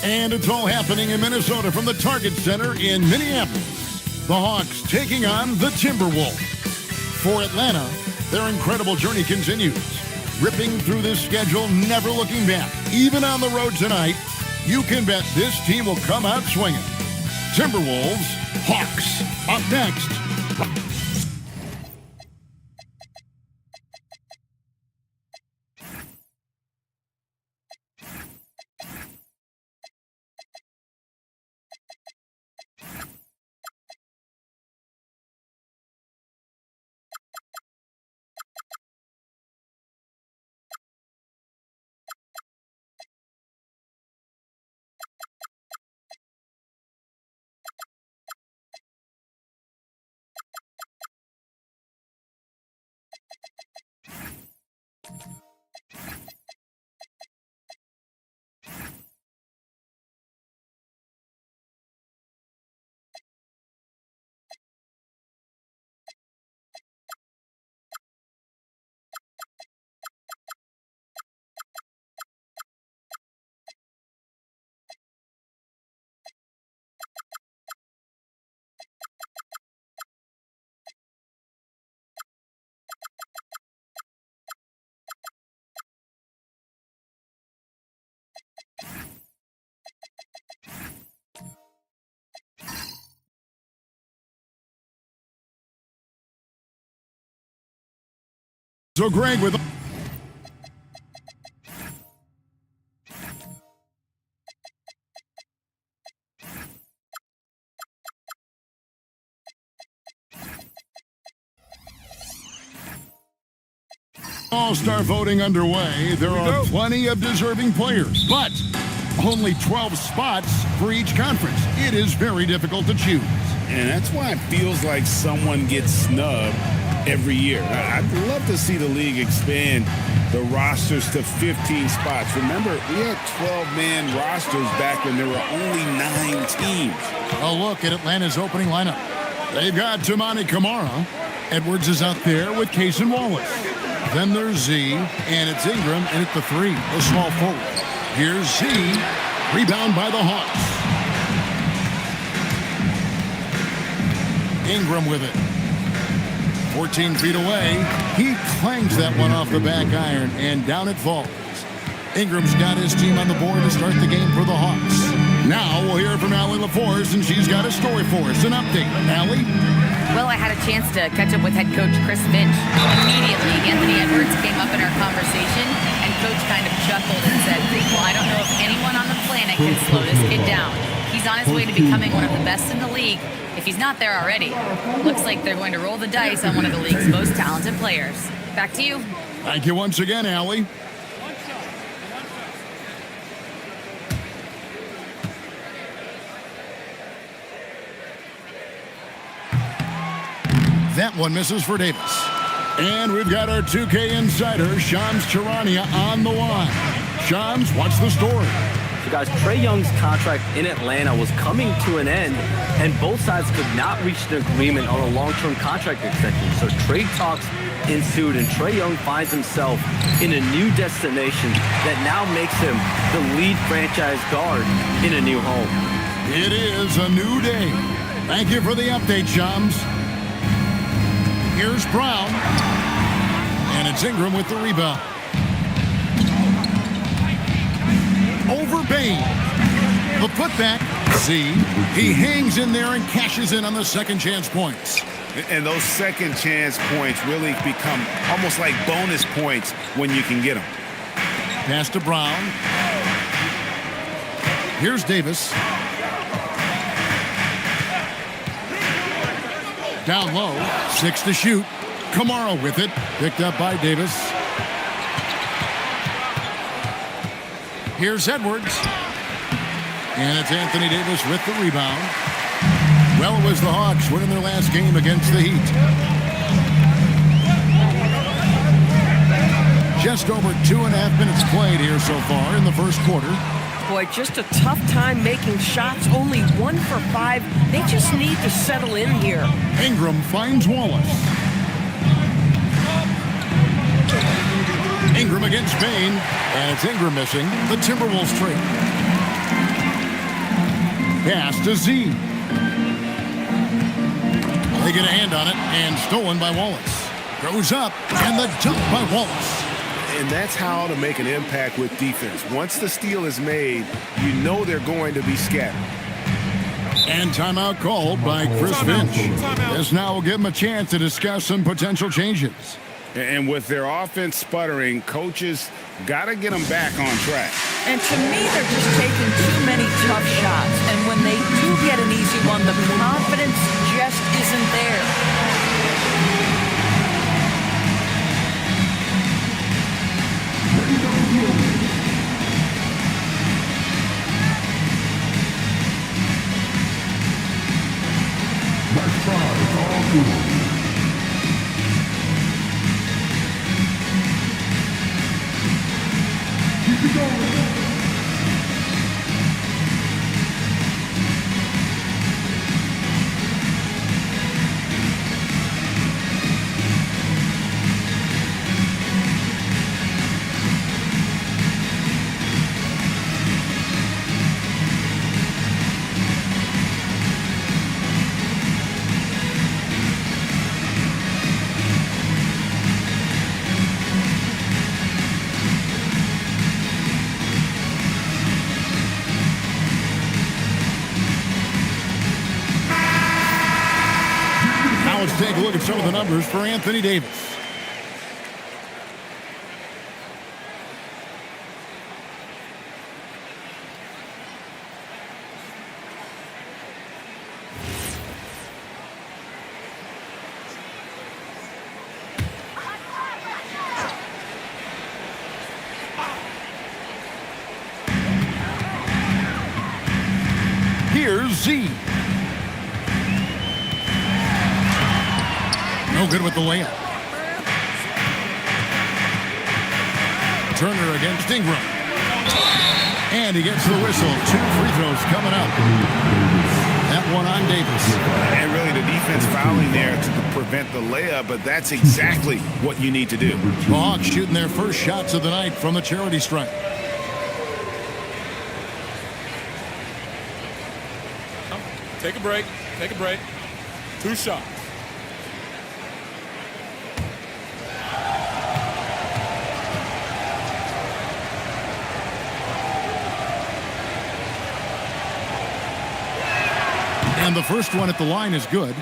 And it's all happening in Minnesota from the Target Center in Minneapolis. The Hawks taking on the Timberwolves. For Atlanta, their incredible journey continues. Ripping through this schedule, never looking back. Even on the road tonight, you can bet this team will come out swinging. Timberwolves, Hawks, up next. So Greg with All-Star voting underway. There are plenty of deserving players, but only 12 spots for each conference. It is very difficult to choose. And that's why it feels like someone gets snubbed every year. I'd love to see the league expand the rosters to 15 spots. Remember, we had 12-man rosters back when there were only 9 teams. A look at Atlanta's opening lineup. They've got Tamani Kamara. Edwards is out there with Case and Wallace. Then there's Z, and it's Ingram, and at the 3, a small forward. Here's Z, rebound by the Hawks. Ingram with it. 14 feet away. He clangs that one off the back iron, and down it falls. Ingram's got his team on the board to start the game for the Hawks. Now we'll hear from Allie LaForce, and she's got a story for us. An update. Allie? Well, I had a chance to catch up with head coach Chris Finch. Immediately, Anthony Edwards came up in our conversation, and coach kind of chuckled and said, well, I don't know if anyone on the planet can slow this kid down. He's on his way to becoming one of the best in the league, if he's not there already. Looks like they're going to roll the dice on one of the league's most talented players. Back to you. Thank you once again, Allie. That one misses for Davis. And we've got our 2K insider, Shams Charania, on the line. Shams, what's the story? So guys, Trae Young's contract in Atlanta was coming to an end, and both sides could not reach an agreement on a long-term contract extension. So trade talks ensued, and Trae Young finds himself in a new destination that now makes him the lead franchise guard in a new home. It is a new day. Thank you for the update, Shams. Here's Brown, and it's Ingram with the rebound. Over Bain. The putback. Z. He hangs in there and cashes in on the second chance points. And those second chance points really become almost like bonus points when you can get them. Pass to Brown. Here's Davis. Down low, 6 to shoot. Kamara with it, picked up by Davis. Here's Edwards. And it's Anthony Davis with the rebound. Well, it was the Hawks winning their last game against the Heat. Just over 2.5 minutes played here so far in the first quarter. Boy, just a tough time making shots. Only 1 for 5. They just need to settle in here. Ingram finds Wallace. Ingram against Payne, and it's Ingram missing. The Timberwolves trade. Pass to Z. They get a hand on it, and stolen by Wallace. Goes up, and the dunk by Wallace. And that's how to make an impact with defense. Once the steal is made, you know they're going to be scattered. And timeout called by Chris Finch. This now will give them a chance to discuss some potential changes. And with their offense sputtering, coaches got to get them back on track. And to me, they're just taking too many tough shots. And when they do get an easy one, the confidence just isn't there. Let's take a look at some of the numbers for Anthony Davis. Here's Z. No good with the layup. Turner against Ingram. And he gets the whistle. 2 free throws coming up. That one on Davis. And really the defense fouling there to prevent the layup, but that's exactly what you need to do. The Hawks shooting their first shots of the night from the charity stripe. Take a break. Take a break. 2 shots. And the first one at the line is good.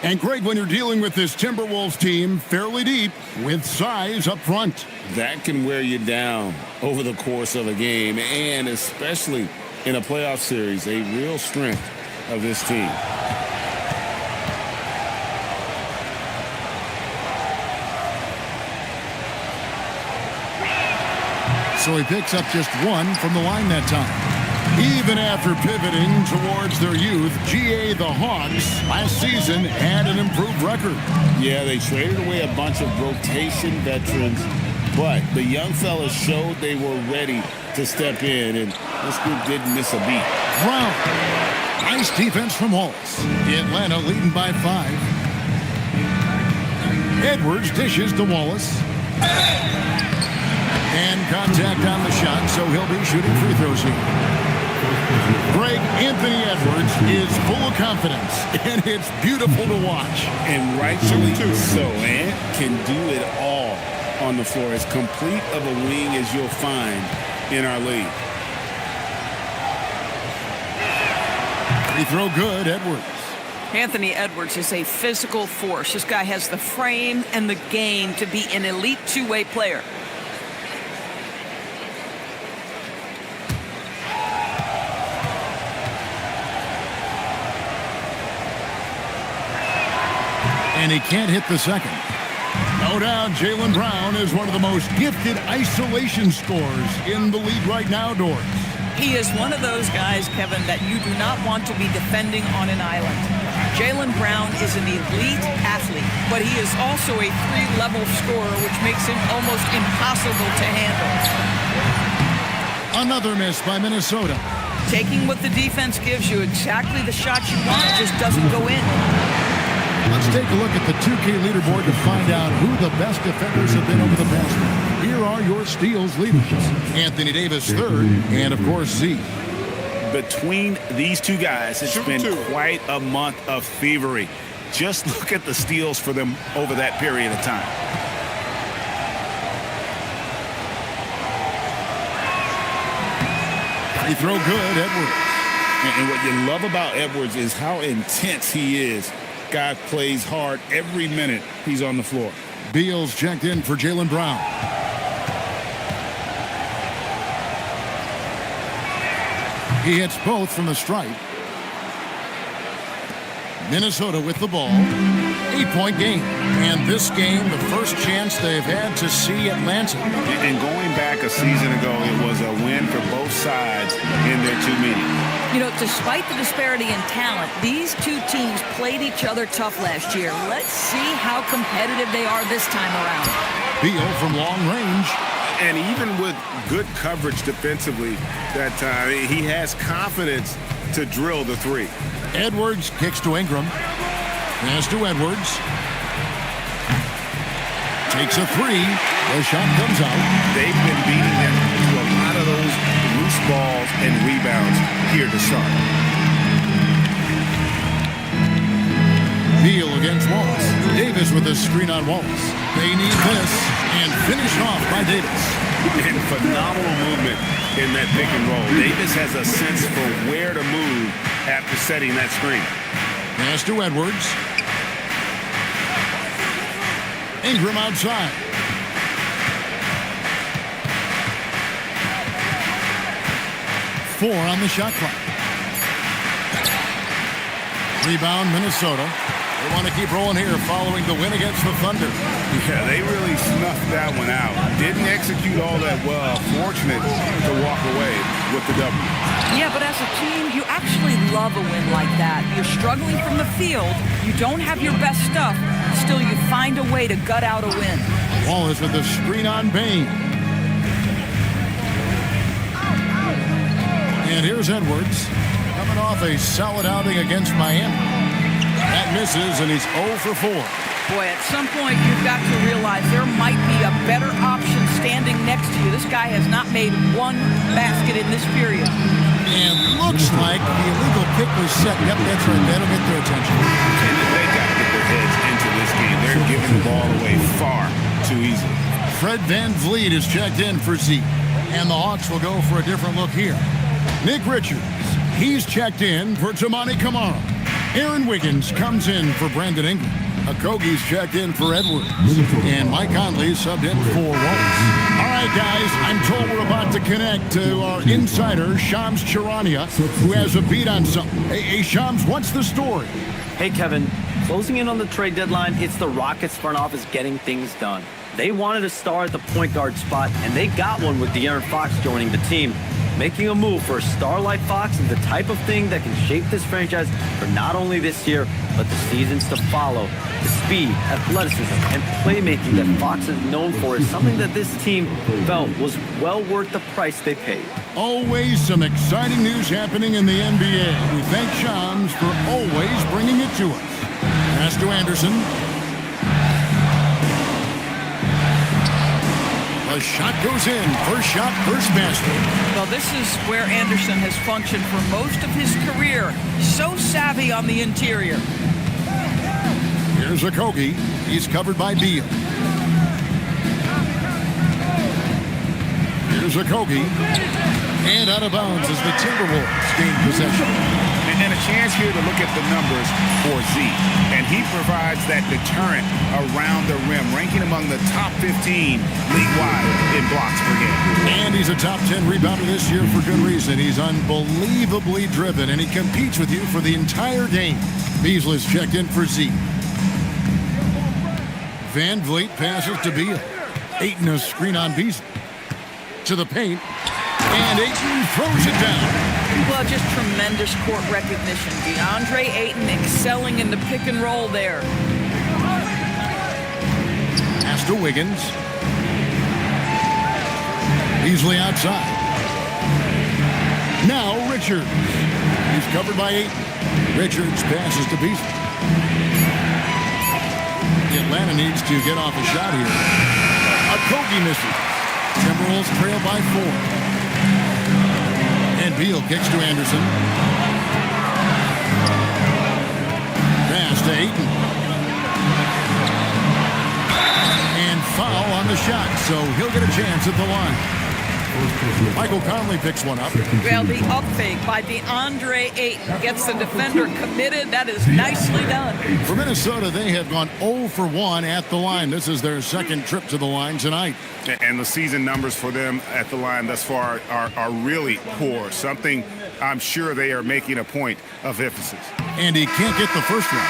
And great when you're dealing with this Timberwolves team fairly deep with size up front. That can wear you down over the course of a game, and especially in a playoff series, a real strength of this team. So he picks up just 1 from the line that time. Even after pivoting towards their youth, GA the Hawks last season had an improved record. Yeah, they traded away a bunch of rotation veterans, but the young fellas showed they were ready to step in, and this group didn't miss a beat. Brown. Nice defense from Wallace. Atlanta leading by 5. Edwards dishes to Wallace. And contact on the shot, so he'll be shooting free throws here. Greg, Anthony Edwards is full of confidence, and it's beautiful to watch. And rightfully so. Ant can do it all on the floor. As complete of a wing as you'll find in our league. Free throw good, Edwards. Anthony Edwards is a physical force. This guy has the frame and the game to be an elite two-way player. And he can't hit the second. No doubt Jaylen Brown is one of the most gifted isolation scorers in the league right now, Doris. He is one of those guys, Kevin, that you do not want to be defending on an island. Jaylen Brown is an elite athlete, but he is also a 3-level scorer, which makes him almost impossible to handle. Another miss by Minnesota. Taking what the defense gives you, exactly the shot you want, just doesn't go in. Let's take a look at the 2K leaderboard to find out who the best defenders have been over the past week. Here are your steals leaders. Anthony Davis third, and of course Z. Between these two guys, it's been quite a month of thievery. Just look at the steals for them over that period of time. Free throw good, Edwards. And what you love about Edwards is how intense he is. Guy plays hard every minute he's on the floor. Beal's checked in for Jaylen Brown. He hits both from the stripe. Minnesota with the ball. 8-point game. And this game, the first chance they've had to see Atlanta. And going back a season ago, it was a win for both sides in their two meetings. You know, despite the disparity in talent, these two teams played each other tough last year. Let's see how competitive they are this time around. Beal from long range. And even with good coverage defensively that time, he has confidence to drill the three. Edwards kicks to Ingram. Pass to Edwards. Takes a three. The shot comes out. They've been beating them to a lot of those loose balls and rebounds here to start. Beal against Wallace. Davis with a screen on Wallace. They need this, and finished off by Davis. And phenomenal movement in that pick and roll. Davis has a sense for where to move after setting that screen. Pass to Edwards. Ingram outside. Four on the shot clock. Rebound, Minnesota. They want to keep rolling here following the win against the Thunder. Yeah, they really snuffed that one out. Didn't execute all that well. Fortunate to walk away with the W. Yeah, but as a team, you actually love a win like that. You're struggling from the field. You don't have your best stuff. Still, you find a way to gut out a win. Wallace with the screen on Bain. And here's Edwards coming off a solid outing against Miami. That misses, and he's 0 for 4. Boy, at some point, you've got to realize there might be a better option standing next to you. This guy has not made one basket in this period. And looks like the illegal kick was set. Yep, that's right. That'll get their attention. And they got to get their heads into this game. They're giving the ball away far too easily. Fred VanVleet is checked in for Zeke. And the Hawks will go for a different look here. Nick Richards, he's checked in for Tamani Kamara. Aaron Wiggins comes in for Brandon Ingram. Okogie's checked in for Edwards. And Mike Conley subbed in for Wallace. All right, guys, I'm told we're about to connect to our insider, Shams Charania, who has a beat on something. Hey, Shams, what's the story? Hey, Kevin. Closing in on the trade deadline, it's the Rockets front office getting things done. They wanted a star at the point guard spot, and they got one with De'Aaron Fox joining the team. Making a move for a star like Fox is the type of thing that can shape this franchise for not only this year, but the seasons to follow. The speed, athleticism, and playmaking that Fox is known for is something that this team felt was well worth the price they paid. Always some exciting news happening in the NBA. We thank Shams for always bringing it to us. Pass to Anderson. The shot goes in. First shot, first basket. Well, this is where Anderson has functioned for most of his career. So savvy on the interior. Here's Okogie. He's covered by Beal. Here's Okogie. And out of bounds as the Timberwolves gain possession. And a chance here to look at the numbers for Z. And he provides that deterrent around the rim, ranking among the top 15 league-wide in blocks per game. And he's a top 10 rebounder this year for good reason. He's unbelievably driven, and he competes with you for the entire game. Beasley's checked in for Z. VanVleet passes to Beal. Ayton a screen on Beasley. To the paint. And Ayton throws it down. Well, just tremendous court recognition. DeAndre Ayton excelling in the pick and roll there. Pass to Wiggins. Beasley outside. Now Richards. He's covered by Ayton. Richards passes to Beasley. Atlanta needs to get off a shot here. Okogie misses. Timberwolves trail by 4. And Beal kicks to Anderson. Pass to Ayton. And foul on the shot, so he'll get a chance at the line. Michael Conley picks one up. Well, the up fake by DeAndre Ayton gets the defender committed. That is nicely done. For Minnesota, they have gone 0 for 1 at the line. This is their second trip to the line tonight. And the season numbers for them at the line thus far are really poor. Something I'm sure they are making a point of emphasis. And he can't get the first one.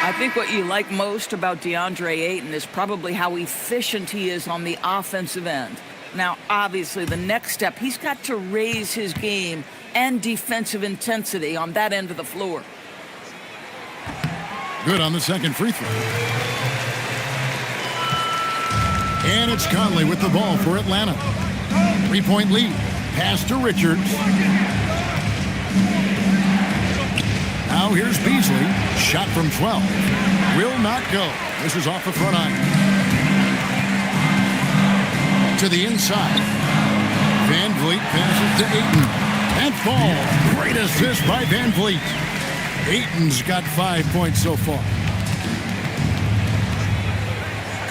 I think what you like most about DeAndre Ayton is probably how efficient he is on the offensive end. Now, obviously, the next step, he's got to raise his game and defensive intensity on that end of the floor. Good on the second free throw. And it's Conley with the ball for Atlanta. 3-point lead. Pass to Richards. Now here's Beasley. Shot from 12. Will not go. This is off the front iron. To the inside. Van Vliet passes to Ayton. And falls. Great assist by Van Vliet. Ayton's got 5 points so far.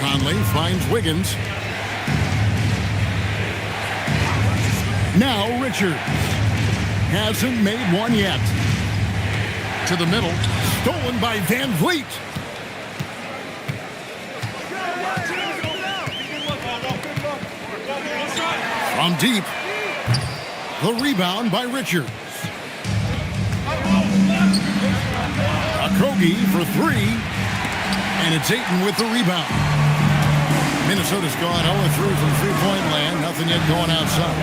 Conley finds Wiggins. Now Richards. Hasn't made one yet. To the middle. Stolen by Van Vliet. From deep. The rebound by Richards. Okogie for 3. And it's Ayton with the rebound. Minnesota's gone 0-3 from three-point land. Nothing yet going outside.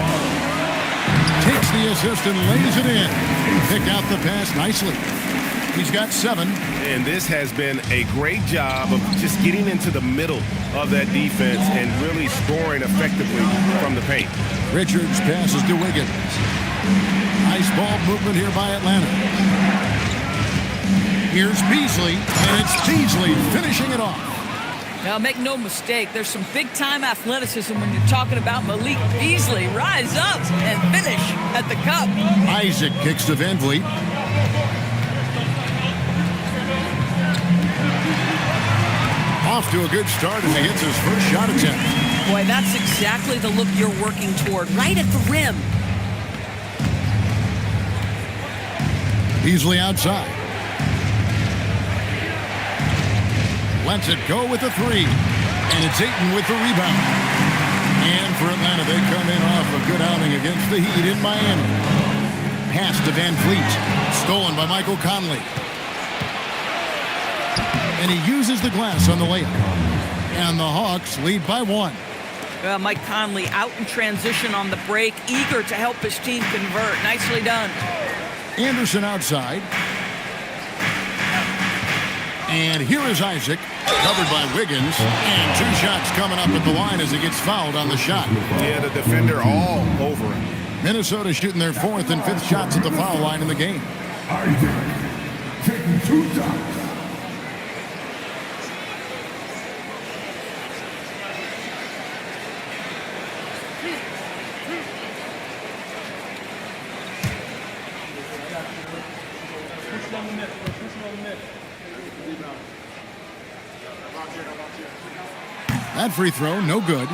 Takes the assist and lays it in. Pick out the pass nicely. He's got 7. And this has been a great job of just getting into the middle of that defense and really scoring effectively from the paint. Richards passes to Wiggins. Nice ball movement here by Atlanta. Here's Beasley, and it's Beasley finishing it off. Now, make no mistake, there's some big-time athleticism when you're talking about Malik Beasley. Rise up and finish at the cup. Isaac kicks to Van Vliet. Off to a good start as he hits his first shot attempt. Boy, that's exactly the look you're working toward, right at the rim. Beasley outside. Lets it go with the 3. And it's Ayton with the rebound. And for Atlanta, they come in off a good outing against the Heat in Miami. Pass to Van Vliet. Stolen by Michael Conley. And he uses the glass on the layup. And the Hawks lead by 1. Mike Conley out in transition on the break, eager to help his team convert. Nicely done. Anderson outside. And here is Isaac, covered by Wiggins. And 2 shots coming up at the line as he gets fouled on the shot. Yeah, the defender all over him. Minnesota shooting their 4th and 5th shots at the foul line in the game. Isaac taking 2 shots. That free throw, no good.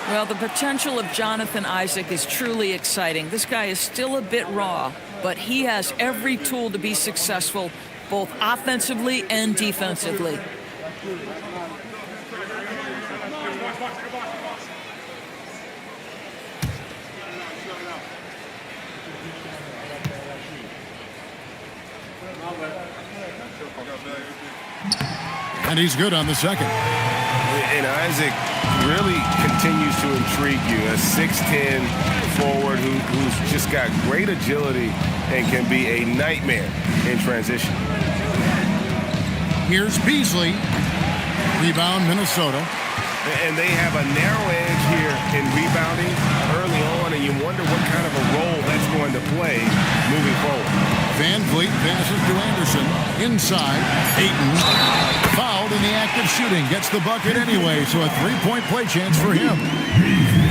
Well, the potential of Jonathan Isaac is truly exciting. This guy is still a bit raw, but he has every tool to be successful, both offensively and defensively. And he's good on the second. And Isaac really continues to intrigue you. A 6'10 forward who's just got great agility and can be a nightmare in transition. Here's Beasley. Rebound, Minnesota. And they have a narrow edge here in rebounding early on, and you wonder what kind of a role that's going to play moving forward. Van Vliet passes to Anderson. Inside, Ayton. Fouled in the act of shooting. Gets the bucket anyway, so a three-point play chance for him.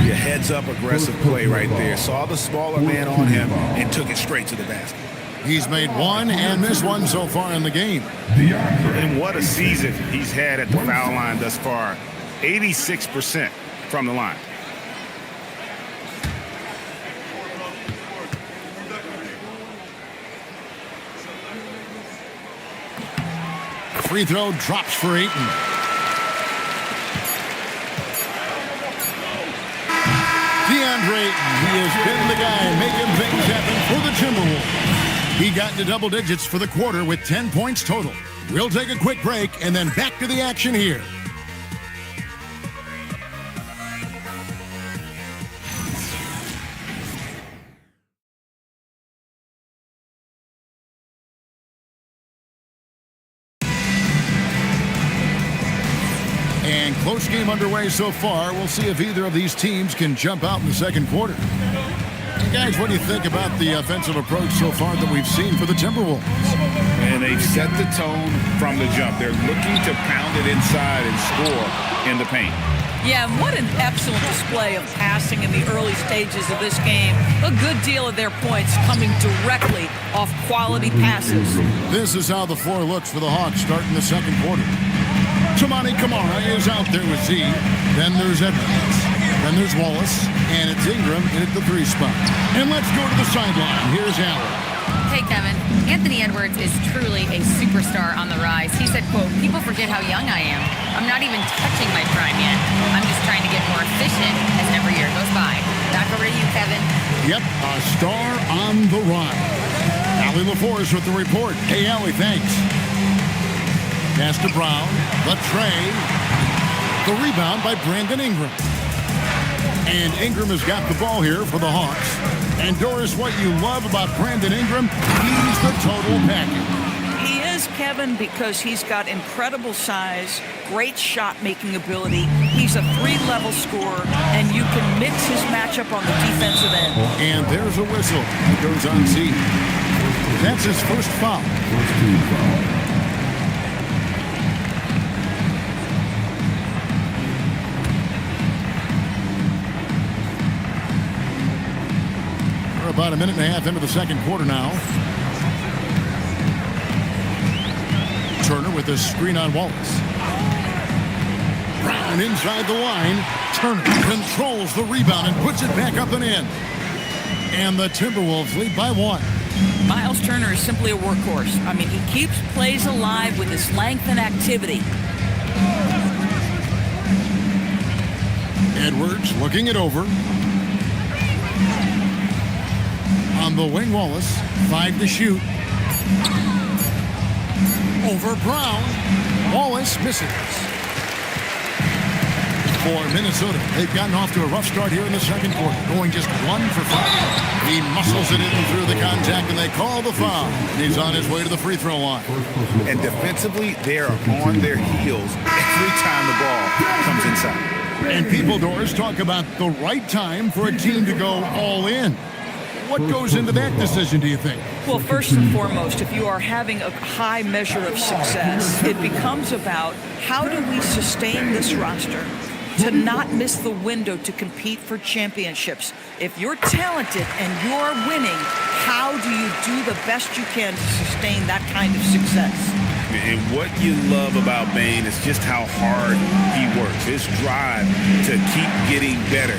Your heads-up aggressive play right there. Saw the smaller man on him and took it straight to the basket. He's made one and missed one so far in the game. And what a season he's had at the foul line thus far. 86% from the line. Free throw drops for Ayton. DeAndre Ayton, he has been the guy making things happen for the Timberwolves. He got into double digits for the quarter with 10 points total. We'll take a quick break and then back to the action here. And close game underway so far. We'll see if either of these teams can jump out in the second quarter. And guys, what do you think about the offensive approach so far that we've seen for the Timberwolves? And they've set the tone from the jump. They're looking to pound it inside and score in the paint. Yeah, what an excellent display of passing in the early stages of this game. A good deal of their points coming directly off quality passes. This is how the floor looks for the Hawks starting the second quarter. Tamani Kamara is out there with Z. Then there's Edwards. Then there's Wallace. And it's Ingram in at the 3 spot. And let's go to the sideline. Here's Allen. Hey, Kevin. Anthony Edwards is truly a superstar on the rise. He said, quote, "People forget how young I am. I'm not even touching my prime yet. I'm just trying to get more efficient as every year goes by." Back over to you, Kevin. Yep, a star on the rise. Allie LaForce with the report. Hey, Allie, thanks. Pass to Brown. The tray. The rebound by Brandon Ingram. And Ingram has got the ball here for the Hawks. And Doris, what you love about Brandon Ingram, he's the total package. He is, Kevin, because he's got incredible size, great shot-making ability. He's a 3-level scorer, and you can mix his matchup on the defensive end. And there's a whistle. It goes on Z. That's his first foul. About a minute and a half into the second quarter now. Turner with a screen on Wallace. Brown inside the line. Turner controls the rebound and puts it back up and in. And the Timberwolves lead by 1. Miles Turner is simply a workhorse. I mean, he keeps plays alive with his length and activity. Edwards looking it over. On the wing, Wallace. 5 to shoot. Over Brown. Wallace misses. For Minnesota, they've gotten off to a rough start here in the second quarter, going just 1 for 5. He muscles it in through the contact, and they call the foul. He's on his way to the free throw line. And defensively, they are on their heels every time the ball comes inside. And people, Doris, talk about the right time for a team to go all in. What goes into that decision, do you think? Well, first and foremost, if you are having a high measure of success, it becomes about how do we sustain this roster to not miss the window to compete for championships. If you're talented and you're winning, how do you do the best you can to sustain that kind of success? And what you love about Bane is just how hard he works. His drive to keep getting better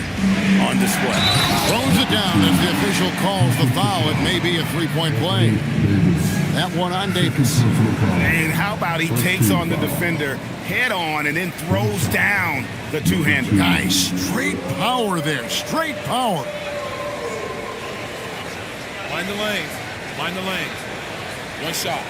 on display. Throws it down as the official calls the foul. It may be a 3-point play. That one on Davis. And how about he takes on the defender head on and then throws down the two-hander. Nice. Straight power there. Straight power. Mind the lanes. Mind the lanes. One shot.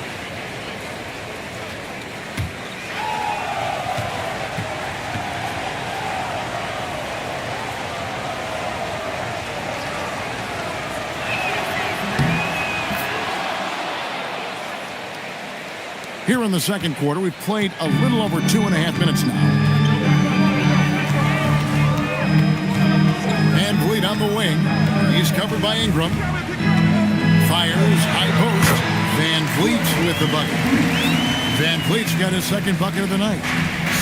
Here in the second quarter, we've played a little over 2.5 minutes now. Van Vliet on the wing. He's covered by Ingram. Fires, high post. Van Vliet with the bucket. Van Vliet's got his second bucket of the night.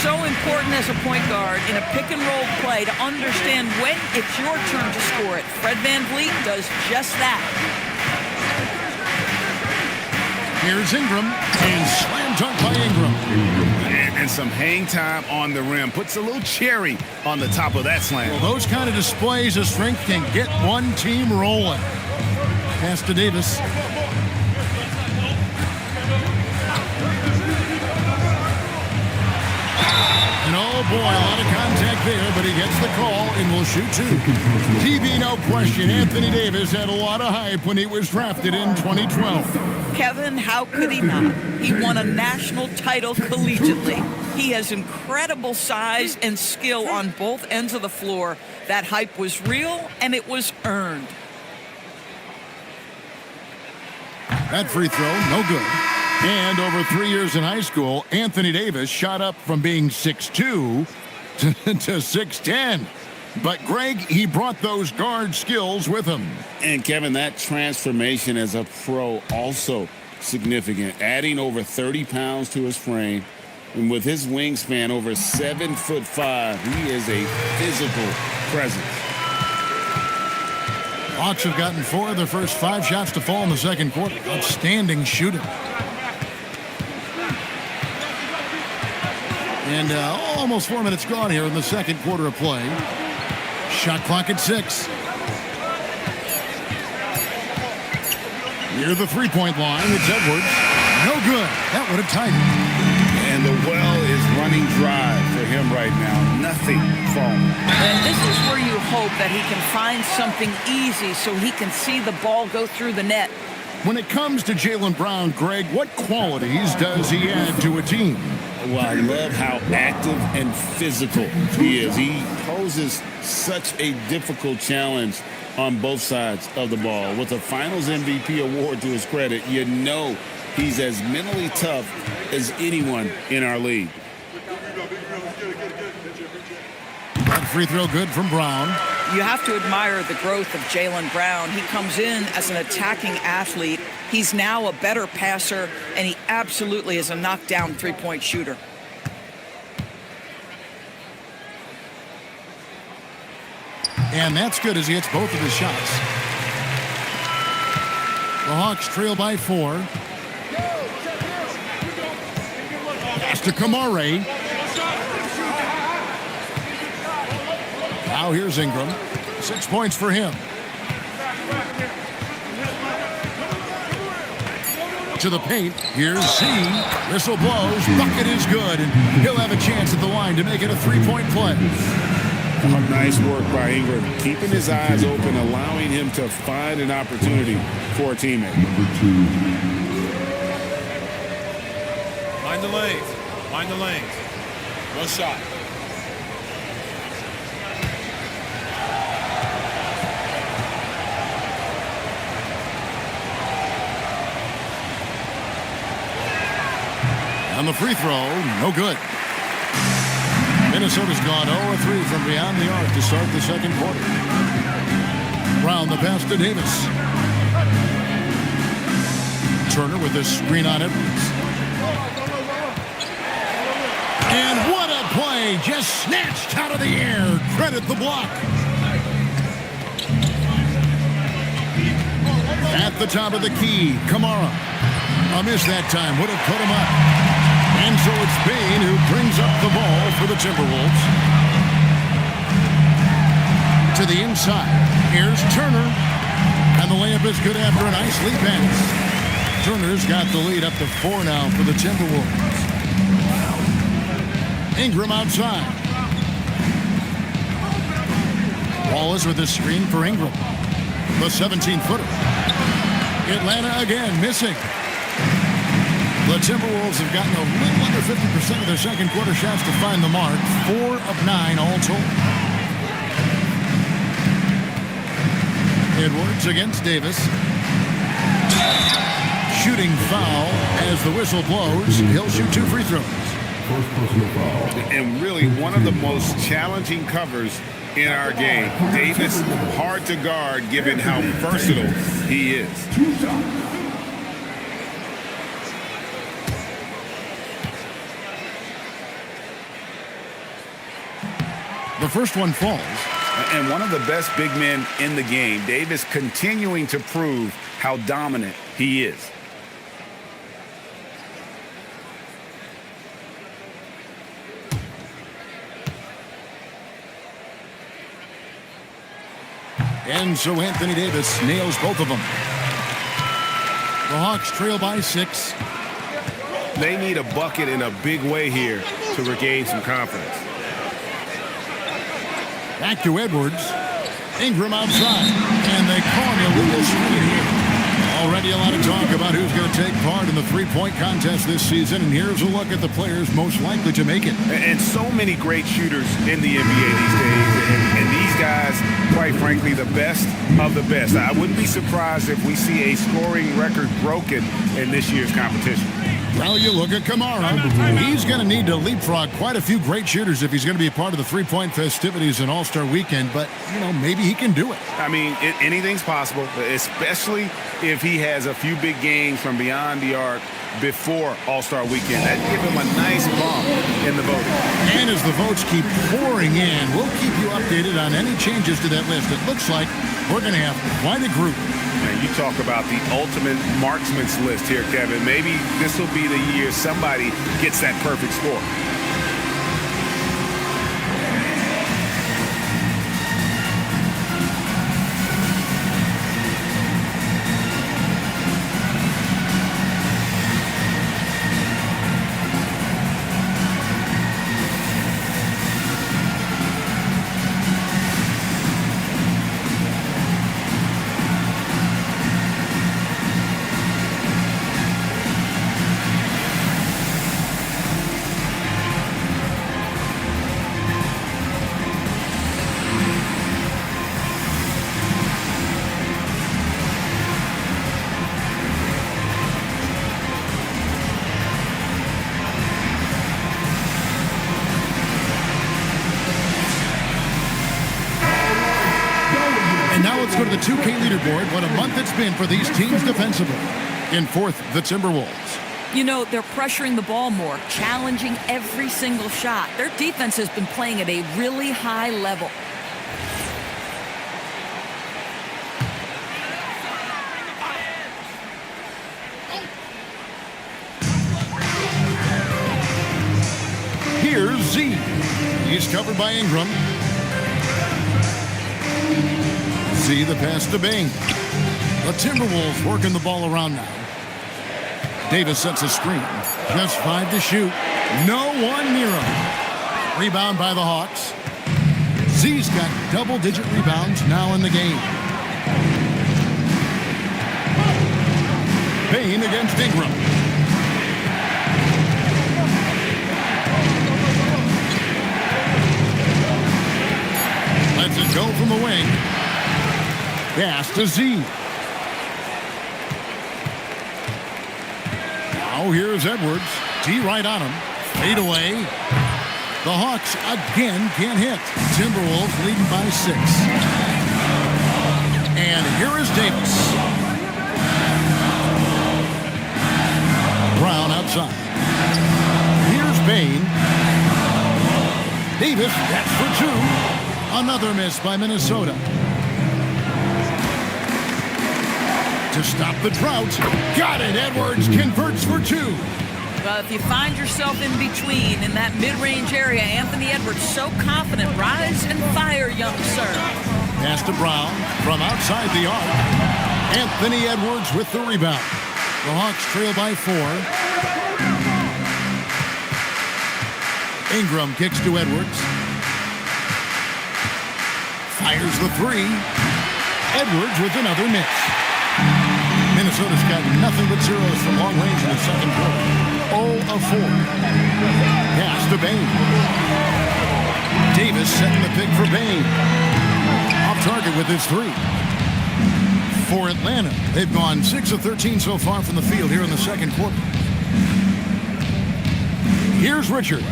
So important as a point guard in a pick-and-roll play to understand when it's your turn to score it. Fred Van Vliet does just that. Here's Ingram, and slam dunk by Ingram. And some hang time on the rim. Puts a little cherry on the top of that slam. Well, those kind of displays of strength can get one team rolling. Pass to Davis. And oh boy, a lot of contact there, but he gets the call and will shoot two. TV, no question, Anthony Davis had a lot of hype when he was drafted in 2012. Kevin, how could he not? He won a national title collegiately. He has incredible size and skill on both ends of the floor. That hype was real, and it was earned. That free throw, no good. And over 3 years in high school, Anthony Davis shot up from being 6'2" to 6'10". But, Greg, he brought those guard skills with him. And, Kevin, that transformation as a pro also significant. Adding over 30 pounds to his frame. And with his wingspan over 7'5", he is a physical presence. Hawks have gotten 4 of their first 5 shots to fall in the second quarter. Outstanding shooting. And almost 4 minutes gone here in the second quarter of play. Shot clock at 6. Near the three-point line, it's Edwards. No good. That would have tied it. And the well is running dry for him right now. Nothing falling. And this is where you hope that he can find something easy so he can see the ball go through the net. When it comes to Jaylen Brown, Greg, what qualities does he add to a team? Well, I love how active and physical he is. He poses such a difficult challenge on both sides of the ball. With a Finals MVP award to his credit, you know he's as mentally tough as anyone in our league. That free throw good from Brown. You have to admire the growth of Jaylen Brown. He comes in as an attacking athlete. He's now a better passer, and he absolutely is a knockdown three-point shooter. And that's good as he hits both of his shots. The Hawks trail by 4. Pass to Kamare. Now here's Ingram. 6 points for him. To the paint. Here's Z. Whistle blows. Bucket is good. And he'll have a chance at the line to make it a three-point play. Oh, nice work by Ingram. Keeping his eyes open, allowing him to find an opportunity for a teammate. Mind the lanes. Mind the lanes. One shot. On the free throw, no good. Minnesota's gone 0-3 from beyond the arc to start the second quarter. Brown the pass to Davis. Turner with this screen on Edwards. And what a play! Just snatched out of the air. Credit the block. At the top of the key, Kamara. A miss that time. Would have put him up. And so it's Bain who brings up the ball for the Timberwolves. To the inside. Here's Turner. And the layup is good after a nice lead pass. Turner's got the lead up to 4 now for the Timberwolves. Ingram outside. Wallace with the screen for Ingram. The 17-footer. Atlanta again missing. The Timberwolves have gotten a little under 50% of their second quarter shots to find the mark. 4 of 9 all told. Edwards against Davis. Shooting foul, As the whistle blows, he'll shoot 2 free throws. First personal foul. And really one of the most challenging covers in our game. Davis, hard to guard given how versatile he is. 2 shots. The first one falls. And one of the best big men in the game. Davis continuing to prove how dominant he is. And so Anthony Davis nails both of them. The Hawks trail by 6. They need a bucket in a big way here to regain some confidence. Back to Edwards. Ingram outside. And they call an illegal screen here. Already a lot of talk about who's going to take part in the three-point contest this season. And here's a look at the players most likely to make it. And so many great shooters in the NBA these days. And these guys, quite frankly, the best of the best. I wouldn't be surprised if we see a scoring record broken in this year's competition. Well, you look at Kamara. He's going to need to leapfrog quite a few great shooters if he's going to be a part of the three-point festivities in All-Star Weekend. But, maybe he can do it. I mean, anything's possible, especially if he has a few big games from beyond the arc before All-Star Weekend. That'd give him a nice bump in the voting. And as the votes keep pouring in, we'll keep you updated on any changes to that list. It looks like we're going to have quite a group. And you talk about the ultimate marksman's list here, Kevin. Maybe this will be the year somebody gets that perfect score. Let's go to the 2K leaderboard. What a month it's been for these teams defensively. In 4th, the Timberwolves. They're pressuring the ball more, challenging every single shot. Their defense has been playing at a really high level. Here's Z. He's covered by Ingram. Z, the pass to Bain. The Timberwolves working the ball around now. Davis sets a screen. Just 5 to shoot. No one near him. Rebound by the Hawks. Z's got double-digit rebounds now in the game. Bain against Ingram. Lets it go from the wing. Pass to Z. Now here's Edwards. D right on him. Fade away. The Hawks again can't hit. Timberwolves leading by 6. And here is Davis. Brown outside. Here's Bain. Davis, that's for 2. Another miss by Minnesota. To stop the drought. Got it. Edwards converts for 2. Well, if you find yourself in between in that mid-range area, Anthony Edwards so confident. Rise and fire, young sir. Pass to Brown from outside the arc. Anthony Edwards with the rebound. The Hawks trail by 4. Ingram kicks to Edwards. Fires the 3. Edwards with another miss. Minnesota's got nothing but zeros from long range in the second quarter. 0 of 4. Pass to Bain. Davis setting the pick for Bain. Off target with his 3. For Atlanta, they've gone 6 of 13 so far from the field here in the second quarter. Here's Richards.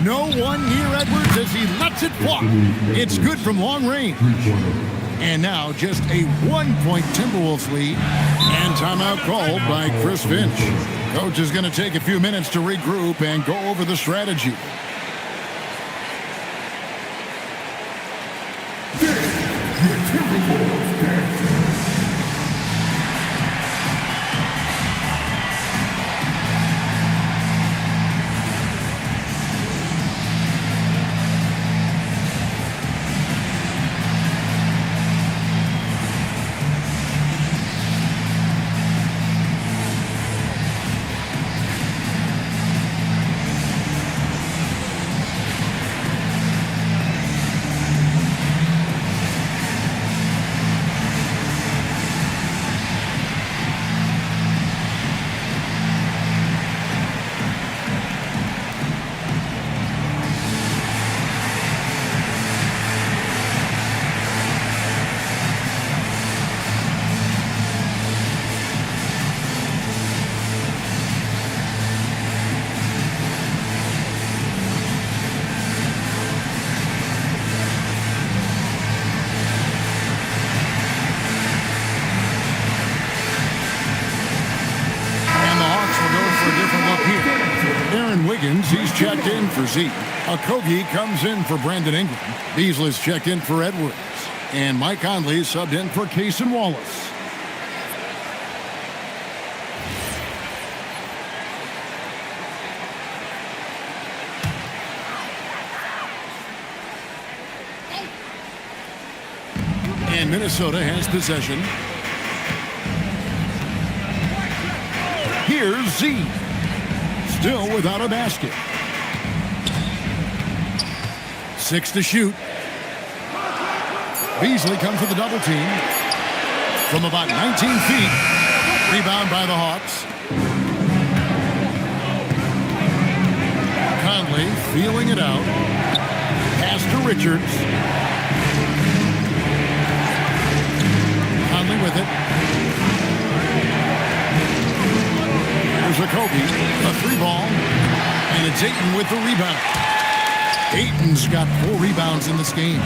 No one near Edwards as he lets it fly. It's good from long range. And now just a 1-point Timberwolves lead. And timeout called by Chris Finch. Coach is going to take a few minutes to regroup and go over the strategy. He's checked in for Zeke. Okogie comes in for Brandon Ingram. Beasley's checked in for Edwards. And Mike Conley subbed in for Cason Wallace. And Minnesota has possession. Here's Zeke. Still without a basket. 6 to shoot. Beasley comes with a double team from about 19 feet. Rebound by the Hawks. Conley feeling it out. Pass to Richards. Conley with it. Here's Okogie, a 3-ball, and it's Ayton with the rebound. Ayton's got 4 rebounds in this game.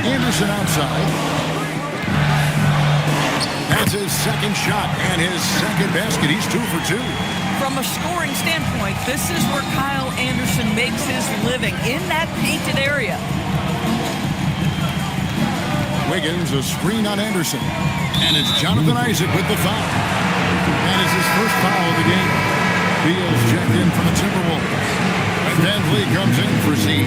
Anderson outside. That's his second shot and his second basket. He's 2 for 2. From a scoring standpoint, this is where Kyle Anderson makes his living, in that painted area. Wiggins, a screen on Anderson. And it's Jonathan Isaac with the foul. And it's his first foul of the game. Beal's checked in for the Timberwolves. And Van Vliet comes in for Z.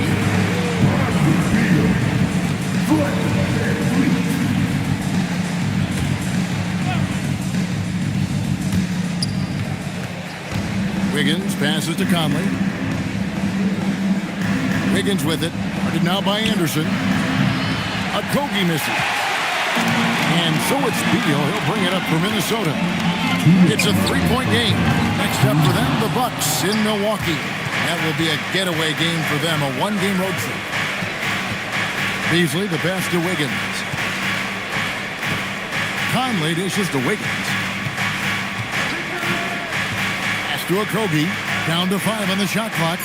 Wiggins passes to Conley. Wiggins with it. Guarded now by Anderson. Okogie misses. And so it's Beal. He'll bring it up for Minnesota. It's a 3-point game. Next up for them, the Bucks in Milwaukee. That will be a getaway game for them, a 1-game road trip. Beasley, the pass to Wiggins. Conley dishes to Wiggins. Pass to Okogie. Down to 5 on the shot clock.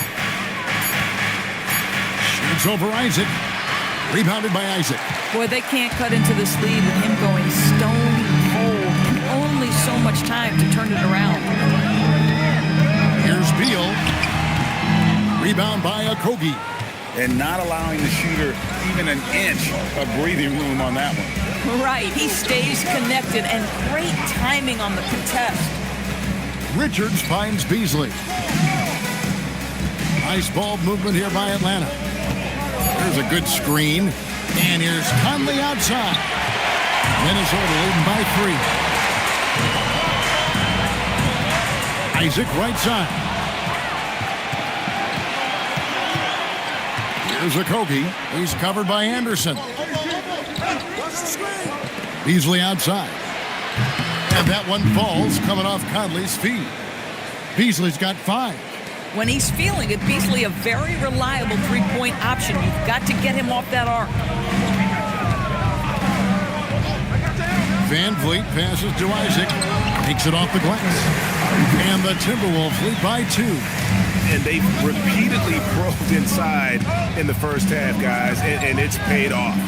Shoots over Isaac. Rebounded by Isaac. Boy, they can't cut into this lead with him going stone cold. Only so much time to turn it around. Here's Beal. Rebound by Okogie. And not allowing the shooter even an inch of breathing room on that one. Right. He stays connected, and great timing on the contest. Richards finds Beasley. Nice ball movement here by Atlanta. There's a good screen. And here's Conley outside. Minnesota leading by 3. Isaac right side. Here's Okogie. He's covered by Anderson. Beasley outside. And that one falls coming off Conley's feet. Beasley's got 5. When he's feeling it, Beasley a very reliable 3-point option. You've got to get him off that arc. Van Vliet passes to Isaac. Takes it off the glass. And the Timberwolves lead by 2. And they've repeatedly probed inside in the first half, guys, and it's paid off.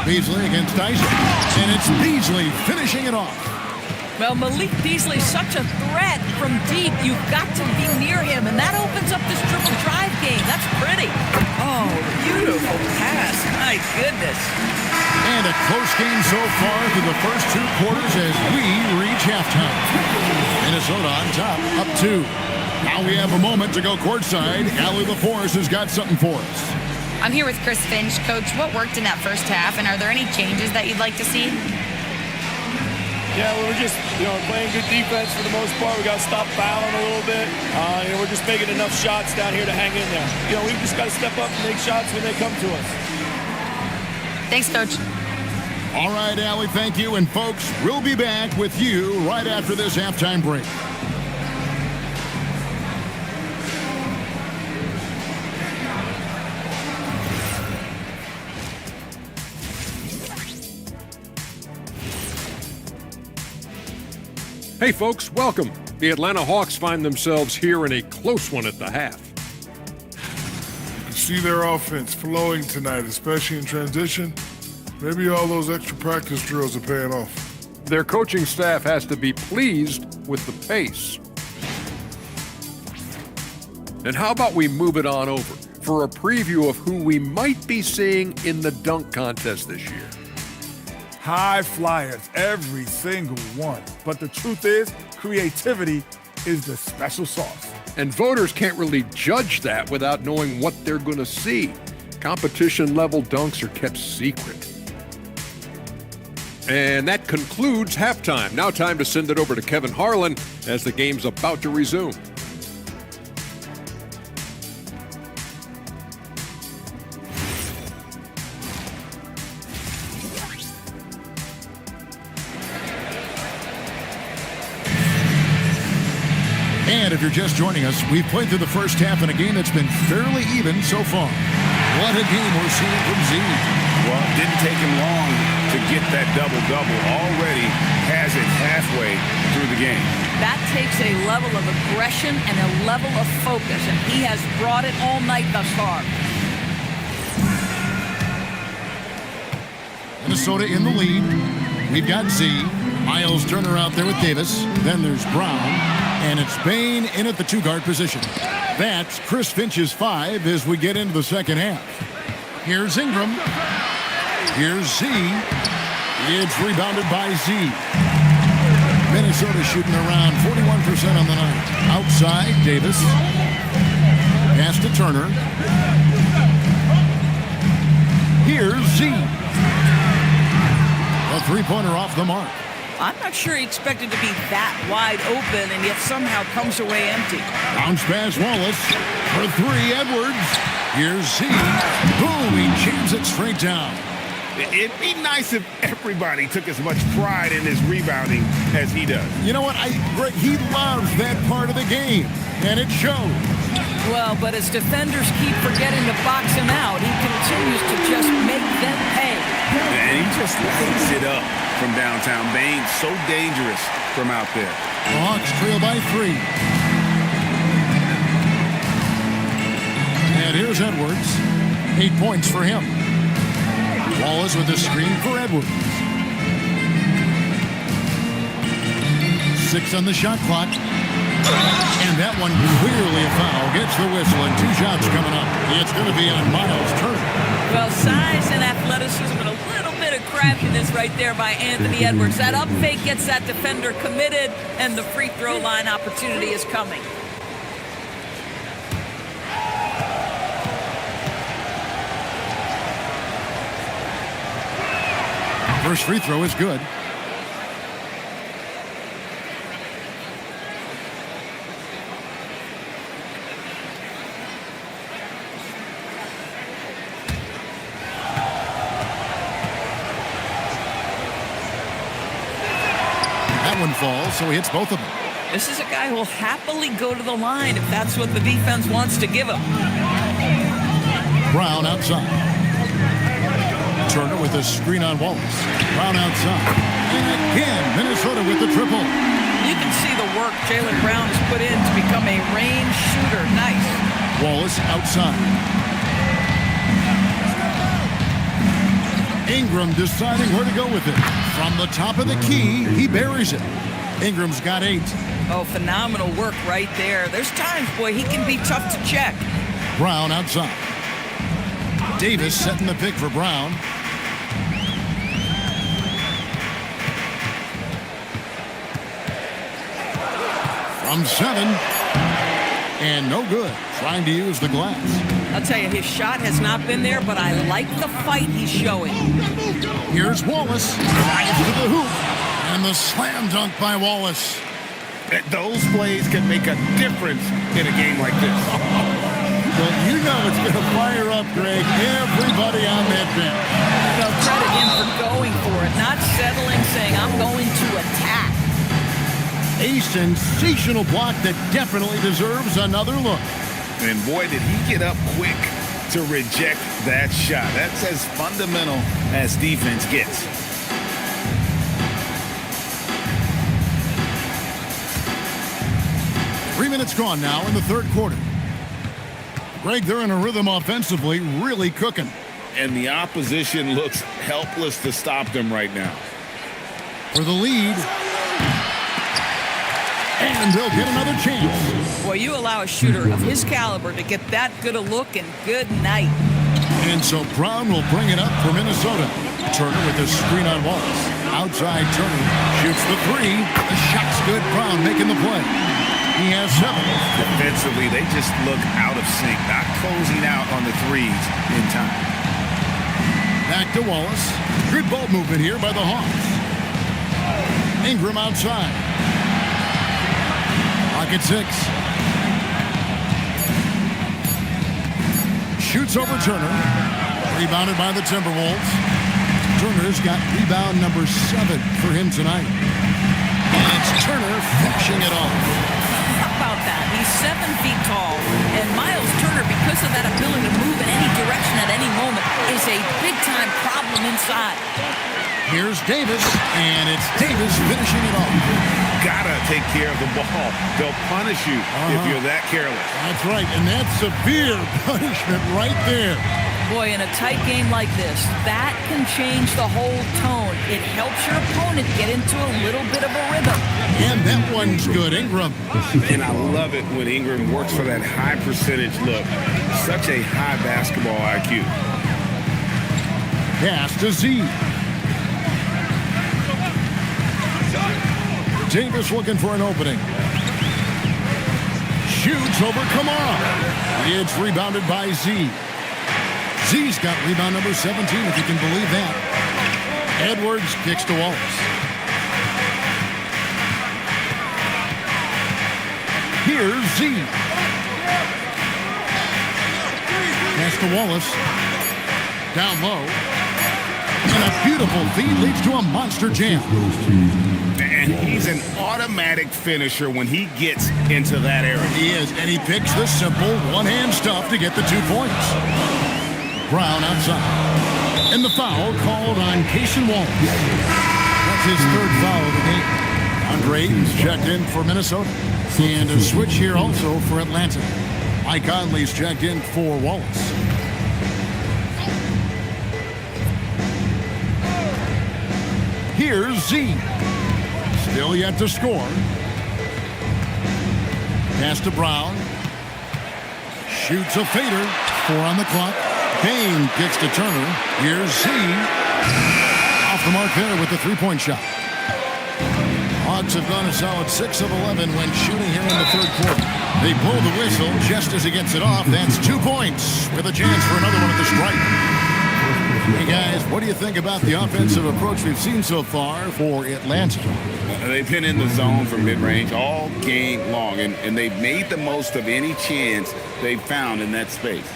Beasley against Isaac. And it's Beasley finishing it off. Well, Malik Beasley's such a threat from deep. You've got to be near him, and that opens up this dribble drive game. That's pretty. Oh, beautiful pass. My goodness. And a close game so far through the first 2 quarters as we reach halftime. Minnesota on top, up 2. Now we have a moment to go courtside. Allie LaForce has got something for us. I'm here with Chris Finch. Coach, what worked in that first half, and are there any changes that you'd like to see? Yeah, we were just, playing good defense for the most part. We got to stop fouling a little bit. We're just making enough shots down here to hang in there. We've just got to step up and make shots when they come to us. Thanks, Coach. All right, Allie, thank you. And, folks, we'll be back with you right after this halftime break. Hey folks, welcome. The Atlanta Hawks find themselves here in a close one at the half. You see their offense flowing tonight, especially in transition. Maybe all those extra practice drills are paying off. Their coaching staff has to be pleased with the pace. And how about we move it on over for a preview of who we might be seeing in the dunk contest this year. High flyers, every single one. But the truth is, creativity is the special sauce. And voters can't really judge that without knowing what they're going to see. Competition-level dunks are kept secret. And that concludes halftime. Now time to send it over to Kevin Harlan as the game's about to resume. And if you're just joining us, we've played through the first half in a game that's been fairly even so far. What a game we're seeing from Z. Well, it didn't take him long to get that double-double. Already has it halfway through the game. That takes a level of aggression and a level of focus, and he has brought it all night thus far. Minnesota in the lead. We've got Z. Miles Turner out there with Davis. Then there's Brown. And it's Bain in at the 2-guard position. That's Chris Finch's 5 as we get into the second half. Here's Ingram. Here's Z. It's rebounded by Z. Minnesota shooting around 41% on the night. Outside, Davis. Pass to Turner. Here's Z. A 3-pointer off the mark. I'm not sure he expected to be that wide open and yet somehow comes away empty. Bounce pass Wallace for 3, Edwards. Here's Z. Boom, he jams it straight down. It'd be nice if everybody took as much pride in his rebounding as he does. You know what? Greg, he loves that part of the game, and it shows. Well, but as defenders keep forgetting to box him out, he continues to just make them pay. And he just lights it up from downtown. Bain's so dangerous from out there. The Hawks trail by 3. And here's Edwards. 8 points for him. Wallace with the screen for Edwards. 6 on the shot clock. And that one clearly a foul. Gets the whistle and 2 shots coming up. It's going to be on Miles Turner. Well, size and athleticism and a little bit of craftiness right there by Anthony Edwards. That up fake gets that defender committed, and the free throw line opportunity is coming. First free throw is good. That one falls, so he hits both of them. This is a guy who will happily go to the line if that's what the defense wants to give him. Brown outside. Turner with a screen on Wallace. Brown outside. And again, Minnesota with the triple. You can see the work Jaylen Brown has put in to become a range shooter. Nice. Wallace outside. Ingram deciding where to go with it. From the top of the key, he buries it. Ingram's got 8. Oh, phenomenal work right there. There's times, boy, he can be tough to check. Brown outside. Davis setting the pick for Brown. From 7. And no good. Trying to use the glass. I'll tell you, his shot has not been there, but I like the fight he's showing. Here's Wallace. Drives to the hoop. And the slam dunk by Wallace. Those plays can make a difference in a game like this. Well, you know it's going to fire up, Greg. Everybody on that bench. No, credit him for going for it, not settling, saying, I'm going to attack. A sensational block that definitely deserves another look. And boy, did he get up quick to reject that shot. That's as fundamental as defense gets. Three minutes gone now in the third quarter. Greg, they're in a rhythm offensively, really cooking. And the opposition looks helpless to stop them right now. For the lead. And they'll get another chance. Boy, you allow a shooter of his caliber to get that good a look, and good night. And so Brown will bring it up for Minnesota. Turner with a screen on Wallace. Outside Turner shoots the 3. The shot's good. Brown making the play. He has 7. Defensively, they just look out of sync, not closing out on the threes in time. Back to Wallace. Good ball movement here by the Hawks. Ingram outside. Pocket 6. Shoots over Turner. Rebounded by the Timberwolves. Turner's got rebound number 7 for him tonight. And it's Turner finishing it off. About that. He's 7 feet tall, and Miles Turner, because of that ability to move in any direction at any moment, is a big-time problem inside. Here's Davis, and it's Davis finishing it off. Gotta take care of the ball. They'll punish you if you're that careless. That's right, and that's severe punishment right there. Boy, in a tight game like this, that can change the whole tone. It helps your opponent get into a little bit of a rhythm. And that one's good, Ingram. And I love it when Ingram works for that high percentage look. Such a high basketball IQ. Pass to Z. Davis looking for an opening. Shoots over Kamara. It's rebounded by Z. Z's got rebound number 17, if you can believe that. Edwards kicks to Wallace. Here's Z. Pass to Wallace. Down low. And a beautiful feed leads to a monster jam. And he's an automatic finisher when he gets into that area. He is, and he picks the simple one-hand stuff to get the 2 points. Brown outside. And the foul called on Casey Wallace. That's his 3rd foul of the game. Andre Ayton's checked in for Minnesota. And a switch here also for Atlanta. Mike Conley's checked in for Wallace. Here's Z. Still yet to score. Pass to Brown. Shoots a fader. 4 on the clock. Payne kicks to Turner. Here's Z. Off the mark there with the 3-point shot. Hawks have gone a solid 6 of 11 when shooting here in the 3rd quarter. They blow the whistle just as he gets it off. That's 2 points with a chance for another one at the stripe. Hey guys, what do you think about the offensive approach we've seen so far for Atlanta? They've been in the zone for mid-range all game long, and they've made the most of any chance they've found in that space.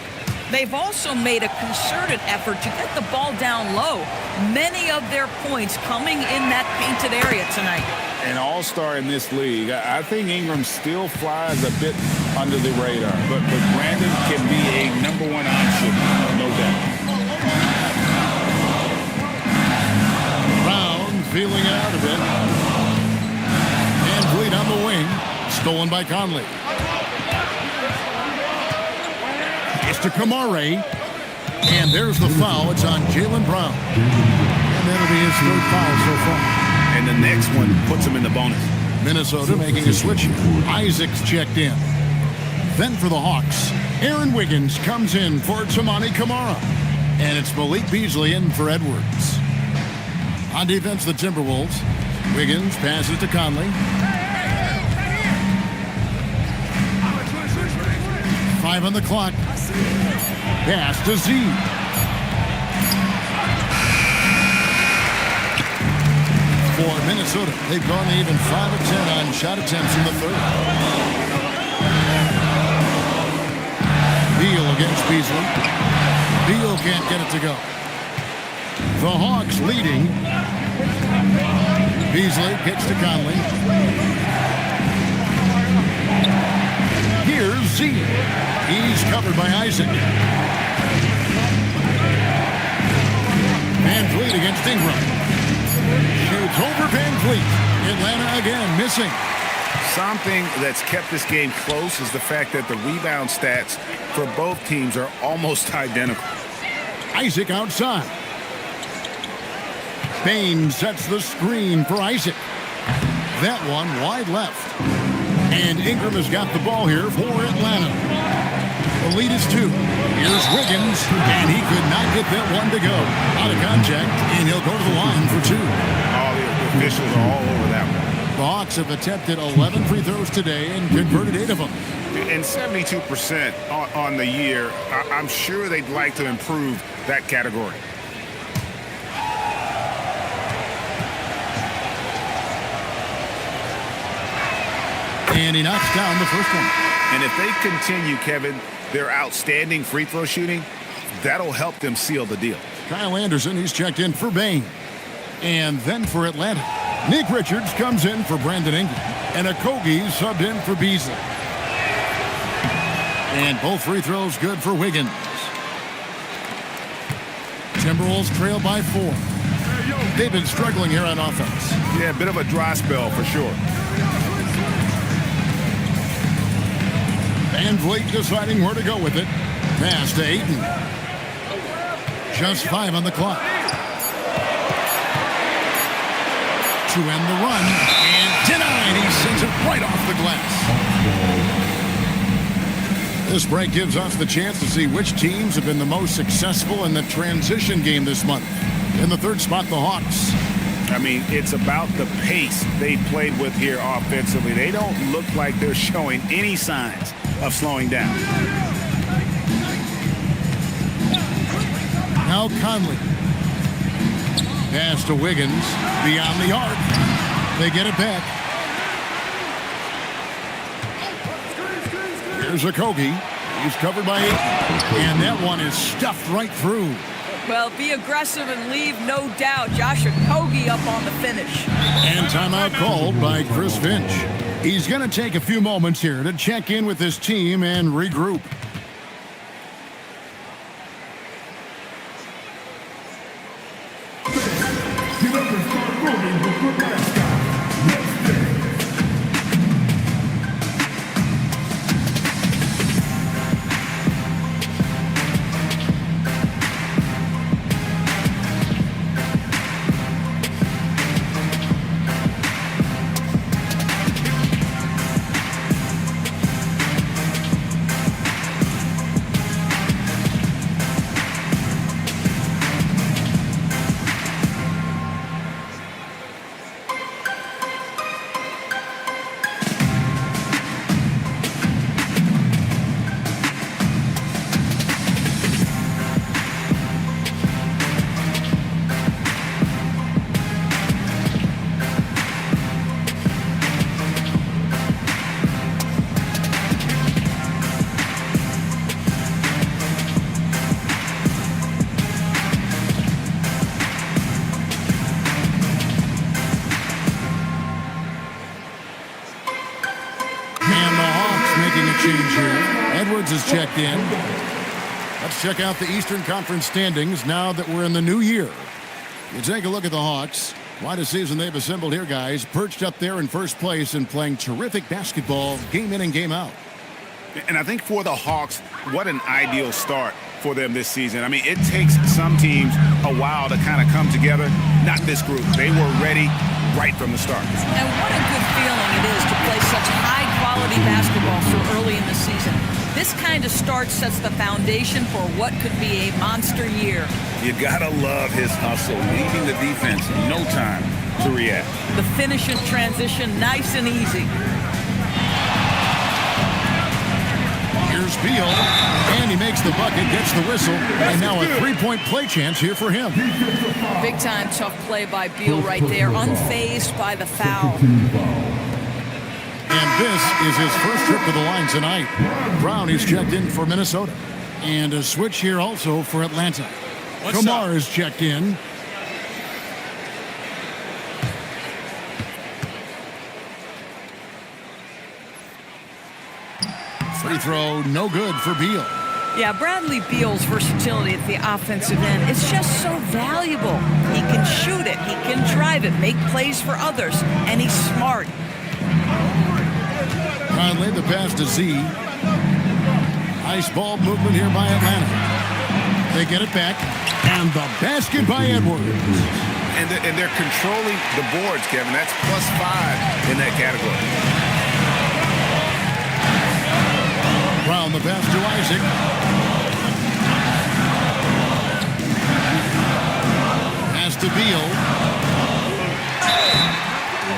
They've also made a concerted effort to get the ball down low. Many of their points coming in that painted area tonight. An all-star in this league. I think Ingram still flies a bit under the radar, but Brandon can be a #1 option, no doubt. feeling it out a bit. And Vliet on the wing. Stolen by Conley. It's to Kamare. And there's the foul. It's on Jaylen Brown. And that'll be his third foul so far. And the next one puts him in the bonus. Minnesota making a switch here. Isaac's checked in. Then for the Hawks, Aaron Wiggins comes in for Toumani Camara. And it's Malik Beasley in for Edwards. On defense, the Timberwolves. Wiggins passes to Conley. 5 on the clock. Pass to Z. For Minnesota, they've gone even 5 of 10 on shot attempts in the third. Beal against Beasley. Beal can't get it to go. The Hawks leading. Beasley kicks to Conley. Here's Z. He's covered by Isaac. Van Vliet against Ingram. Shoots over Van Vliet. Atlanta again missing. Something that's kept this game close is the fact that the rebound stats for both teams are almost identical. Isaac outside. Bain sets the screen for Isaac. That one wide left. And Ingram has got the ball here for Atlanta. The lead is 2. Here's Wiggins, and he could not get that one to go. Out of contact, and he'll go to the line for 2. All the officials are all over that one. The Hawks have attempted 11 free throws today and converted 8 of them. And 72% on the year. I'm sure they'd like to improve that category. And he knocks down the first one. And if they continue, Kevin, their outstanding free throw shooting, that'll help them seal the deal. Kyle Anderson, he's checked in for Bain. And then for Atlanta, Nick Richards comes in for Brandon Ingram. And Okogie subbed in for Beasley. And both free throws good for Wiggins. Timberwolves trail by 4. They've been struggling here on offense. Yeah, a bit of a dry spell for sure. Van Vliet deciding where to go with it. Pass to Ayton. Just 5 on the clock. To end the run. And denied. He sends it right off the glass. This break gives us the chance to see which teams have been the most successful in the transition game this month. In the third spot, the Hawks. I mean, it's about the pace they played with here offensively. They don't look like they're showing any signs of slowing down. Now Conley. Pass to Wiggins. Beyond the arc. They get it back. Here's Okogie. He's covered by 8. And that one is stuffed right through. Well, be aggressive and leave, no doubt. Josh Okogie up on the finish. And timeout called by Chris Finch. He's going to take a few moments here to check in with his team and regroup. Edwards is checked in. Let's check out the Eastern Conference standings now that we're in the new year. You take a look at the Hawks. Quite a season they've assembled here, guys. Perched up there in first place and playing terrific basketball game in and game out. And I think for the Hawks, what an ideal start for them this season. I mean, it takes some teams a while to kind of come together. Not this group. They were ready right from the start. And what a good feeling it is to play such high-quality basketball so early in the season. This kind of start sets the foundation for what could be a monster year. You gotta love his hustle, leaving the defense no time to react. The finish in transition, nice and easy. Here's Beal, and he makes the bucket, gets the whistle, and now a three-point play chance here for him. Big-time tough play by Beal right there, unfazed by the foul. And this is his first trip to the line tonight. Brown is checked in for Minnesota. And a switch here also for Atlanta. Kumar is checked in. Free throw, no good for Beal. Yeah, Bradley Beal's versatility at the offensive end is just so valuable. He can shoot it, he can drive it, make plays for others, and he's smart. Conley, the pass to Z. Nice ball movement here by Atlanta. They get it back, and the basket by Edwards. And they're controlling the boards, Kevin. That's +5 in that category. Brown, the pass to Isaac. Pass to Beal.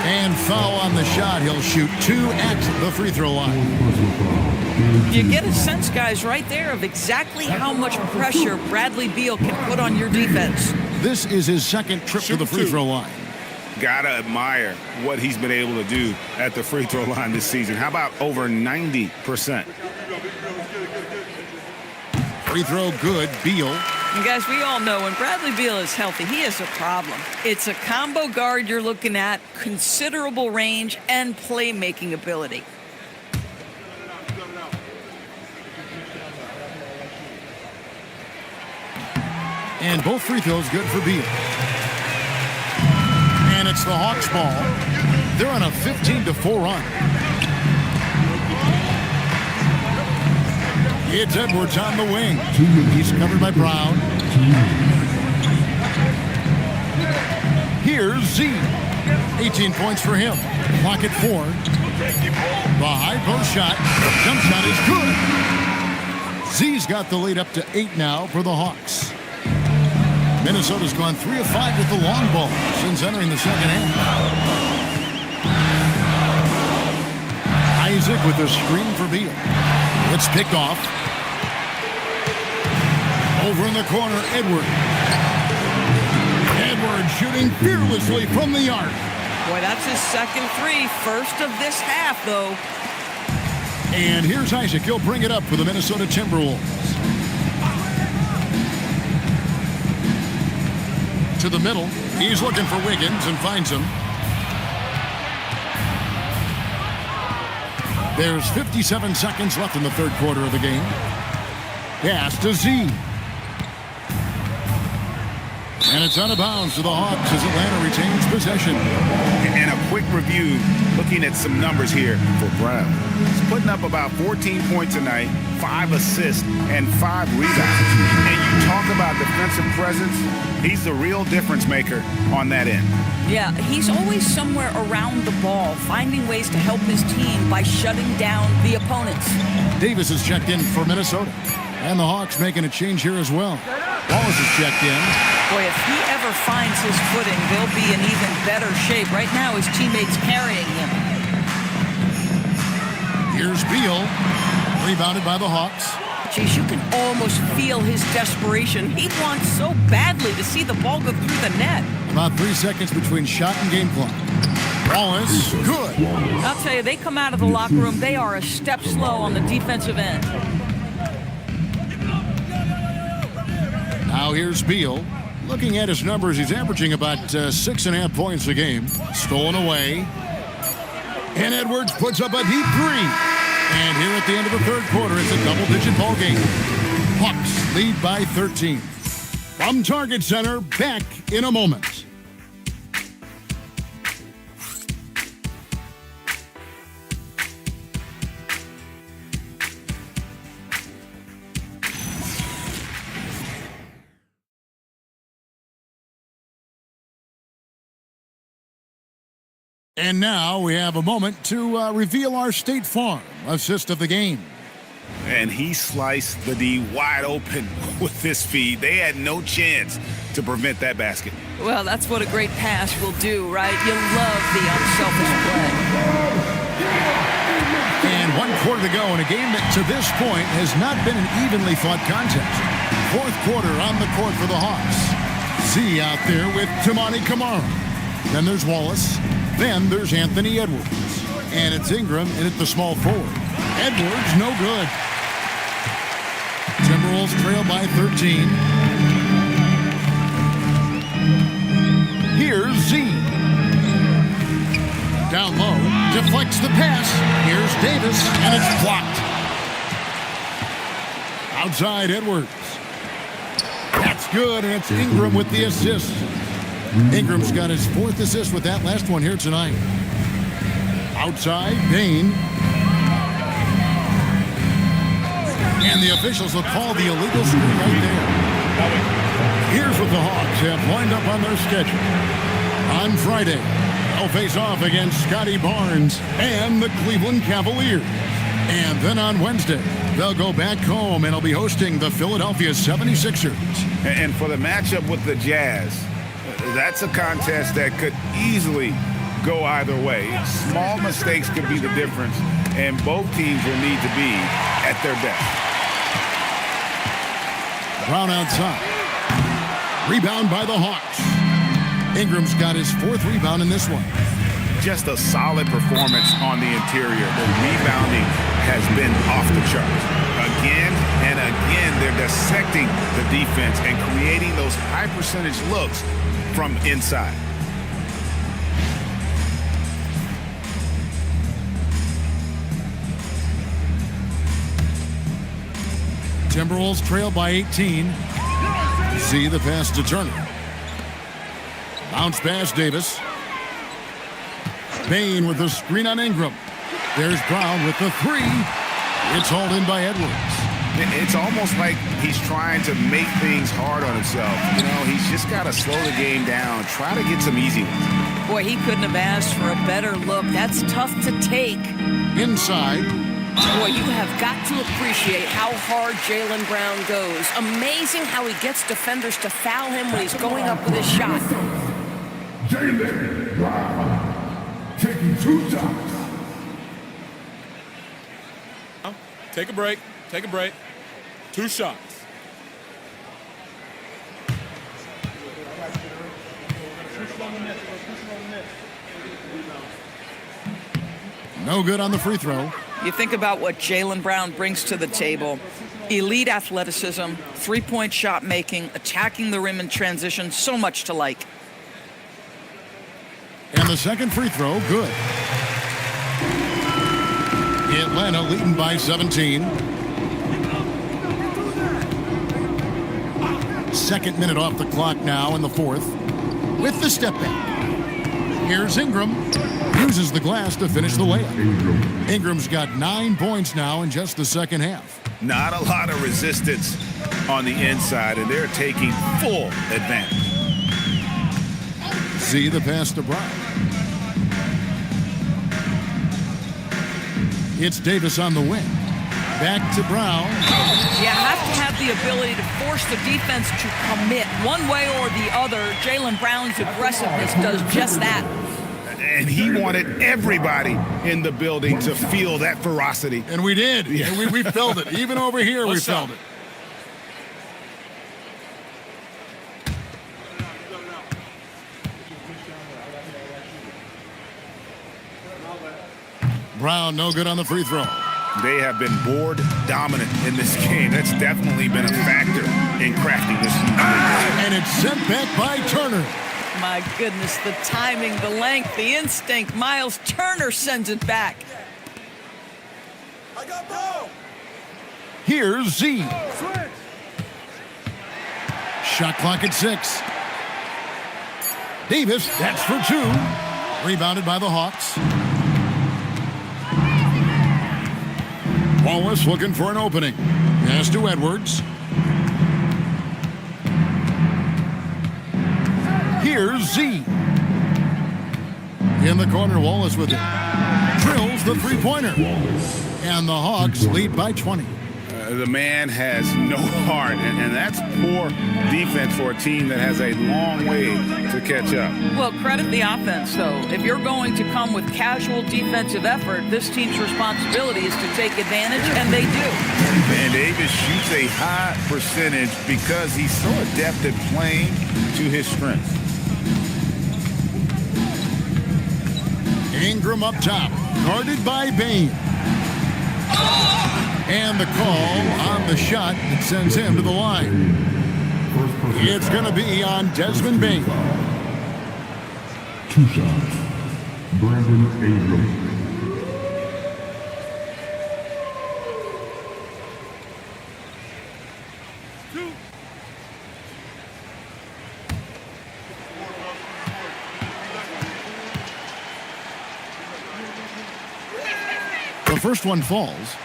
And foul on the shot. He'll shoot 2 at the free throw line. You get a sense, guys, right there of exactly how much pressure Bradley Beal can put on your defense. This is his second trip to the free throw line. Gotta admire what he's been able to do at the free throw line this season. How about over 90%? Free throw good, Beal. And guys, we all know when Bradley Beal is healthy, he is a problem. It's a combo guard you're looking at, considerable range and playmaking ability. And both free throws good for Beal. And it's the Hawks ball. They're on a 15-4 run. It's Edwards on the wing. He's covered by Brown. Here's Z. 18 points for him. Clock at 4. The high post shot. Jump shot is good. Z's got the lead up to 8 now for the Hawks. Minnesota's gone 3 of 5 with the long ball since entering the second half. Isaac with a screen for Beal. It's picked off. Over in the corner, Edwards. Edwards shooting fearlessly from the arc. Boy, that's his second three. First of this half, though. And here's Isaac. He'll bring it up for the Minnesota Timberwolves. To the middle. He's looking for Wiggins and finds him. There's 57 seconds left in the third quarter of the game. Pass to Z. And it's out of bounds to the Hawks as Atlanta retains possession. And a quick review, looking at some numbers here for Brown. He's putting up about 14 points a night, 5 assists, and 5 rebounds. And you talk about defensive presence, he's the real difference maker on that end. Yeah, he's always somewhere around the ball, finding ways to help his team by shutting down the opponents. Davis is checked in for Minnesota. And the Hawks making a change here as well. Wallace is checked in. Boy, if he ever finds his footing, they'll be in even better shape. Right now, his teammates carrying him. Here's Beal. Rebounded by the Hawks. Geez, you can almost feel his desperation. He wants so badly to see the ball go through the net. About 3 seconds between shot and game clock. Wallace, good. I'll tell you, they come out of the locker room, they are a step slow on the defensive end. Now here's Beal. Looking at his numbers, he's averaging about 6.5 points a game. Stolen away. And Edwards puts up a deep 3. And here at the end of the third quarter, it's a double-digit ball game. Hawks lead by 13. From Target Center, back in a moment. And now we have a moment to reveal our State Farm assist of the game. And he sliced the D wide open with this feed. They had no chance to prevent that basket. Well, that's what a great pass will do, right? You love the unselfish play. And 1 quarter to go in a game that to this point has not been an evenly fought contest. 4th quarter on the court for the Hawks. Z out there with Tamani Kamara. Then there's Wallace. Then there's Anthony Edwards. And it's Ingram in at the small forward. Edwards, no good. Timberwolves trail by 13. Here's Z. Down low, deflects the pass. Here's Davis, and it's blocked. Outside Edwards. That's good, and it's Ingram with the assist. Ingram's got his 4th assist with that last one here tonight. Outside, Bain. And the officials will call the illegal screen right there. Here's what the Hawks have lined up on their schedule. On Friday, they'll face off against Scotty Barnes and the Cleveland Cavaliers. And then on Wednesday, they'll go back home and will be hosting the Philadelphia 76ers. And for the matchup with the Jazz, that's a contest that could easily go either way. Small mistakes could be the difference, and both teams will need to be at their best. Brown outside. Rebound by the Hawks. Ingram's got his 4th rebound in this one. Just a solid performance on the interior. The rebounding has been off the charts. Again and again, they're dissecting the defense and creating those high percentage looks from inside. Timberwolves trail by 18. See the pass to Turner. Bounce pass Davis. Bain with the screen on Ingram. There's Brown with the 3. It's hauled in by Edwards. It's almost like he's trying to make things hard on himself. You know, he's just got to slow the game down, try to get some easy ones. Boy, he couldn't have asked for a better look. That's tough to take. Inside. Boy, you have got to appreciate how hard Jaylen Brown goes. Amazing how he gets defenders to foul him when he's going up with his shot. Jaylen Brown taking 2 shots. Take a break. Take a break. 2 shots. No good on the free throw. You think about what Jaylen Brown brings to the table. Elite athleticism, 3-point shot making, attacking the rim in transition, so much to like. And the second free throw, good. Atlanta leading by 17. 2nd minute off the clock now in the 4th. With the step back. Here's Ingram. Uses the glass to finish the layup. Ingram's got 9 points now in just the second half. Not a lot of resistance on the inside, and they're taking full advantage. See the pass to Brown. It's Davis on the wing. Back to Brown. You have to have the ability to force the defense to commit one way or the other. Jaylen Brown's aggressiveness does just that. And he wanted everybody in the building to feel that ferocity. And we did. Yeah. And we felt it. Even over here, we felt it. Brown, no good on the free throw. They have been board dominant in this game. That's definitely been a factor in crafting this. And it's sent back by Turner. My goodness, the timing, the length, the instinct. Miles Turner sends it back. I got ball. Here's Z. Shot clock at 6. Davis, that's for 2. Rebounded by the Hawks. Wallace looking for an opening. Pass to Edwards. Here's Z. In the corner, Wallace with it. Drills the three-pointer. And the Hawks lead by 20. The man has no heart, and that's poor defense for a team that has a long way to catch up. Well, credit the offense, though. If you're going to come with casual defensive effort, this team's responsibility is to take advantage, and they do. And Davis shoots a high percentage because he's so adept at playing to his strengths. Ingram up top, guarded by Bain. And the call on the shot that sends him to the line. It's going to be on Desmond Bain. 2 shots. Brandon Ingram. The first one falls.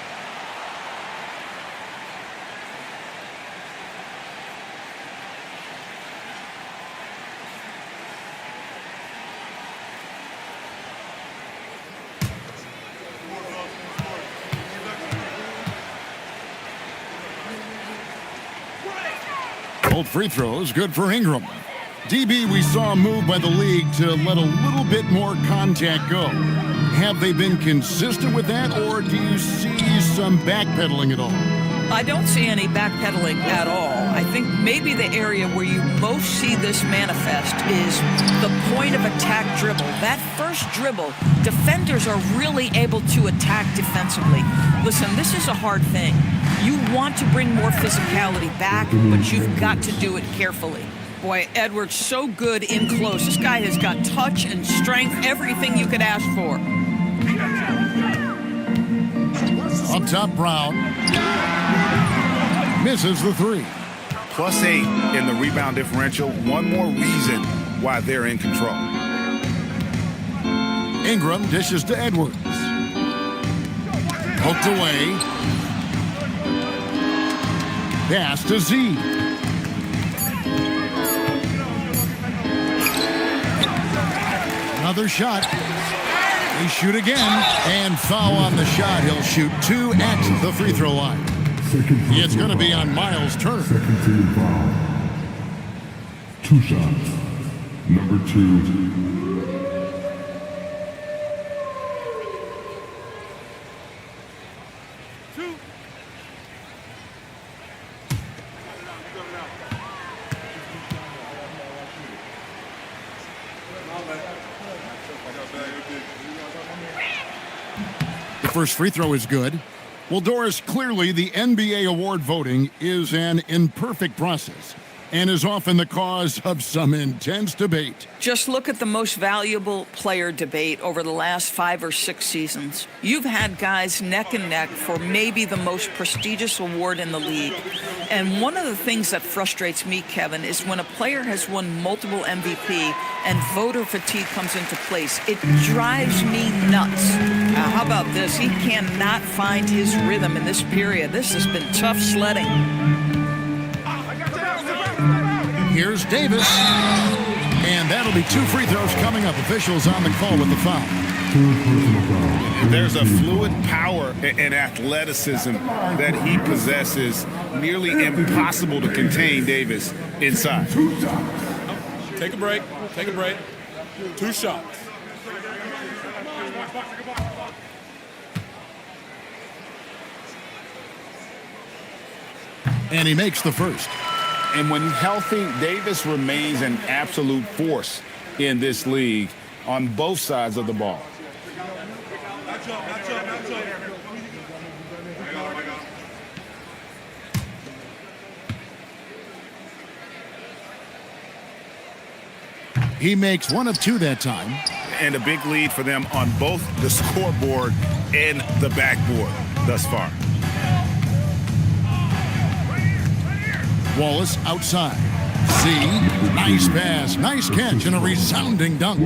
Both free throws good for Ingram. DB, we saw a move by the league to let a little bit more contact go. Have they been consistent with that, or do you see some backpedaling at all? I don't see any backpedaling at all. I think maybe the area where you most see this manifest is the point of attack dribble. That first dribble, defenders are really able to attack defensively. Listen, this is a hard thing. You want to bring more physicality back, but you've got to do it carefully. Boy, Edwards so good in close. This guy has got touch and strength, everything you could ask for. Up top, Brown. Misses the three. +8 in the rebound differential. One more reason why they're in control. Ingram dishes to Edwards. Poked away. Pass to Z. Another shot. They shoot again, and foul on the shot. He'll shoot 2 at the free throw line. It's going to be on Miles Turner. Second team foul. 2 shots. Number 2. The first free throw is good. Well, Doris, clearly the NBA award voting is an imperfect process and is often the cause of some intense debate. Just look at the most valuable player debate over the last 5 or 6 seasons. You've had guys neck and neck for maybe the most prestigious award in the league. And one of the things that frustrates me, Kevin, is when a player has won multiple MVP and voter fatigue comes into place. It drives me nuts. How about this? He cannot find his rhythm in this period. This has been tough sledding. Here's Davis. And that'll be 2 free throws coming up. Officials on the call with the foul. There's a fluid power and athleticism that he possesses, nearly impossible to contain Davis inside. Take a break. Take a break. 2 shots. And he makes the first. And when healthy, Davis remains an absolute force in this league on both sides of the ball. He makes 1 of 2 that time. And a big lead for them on both the scoreboard and the backboard thus far. Wallace outside. Z, nice pass, nice catch, and a resounding dunk.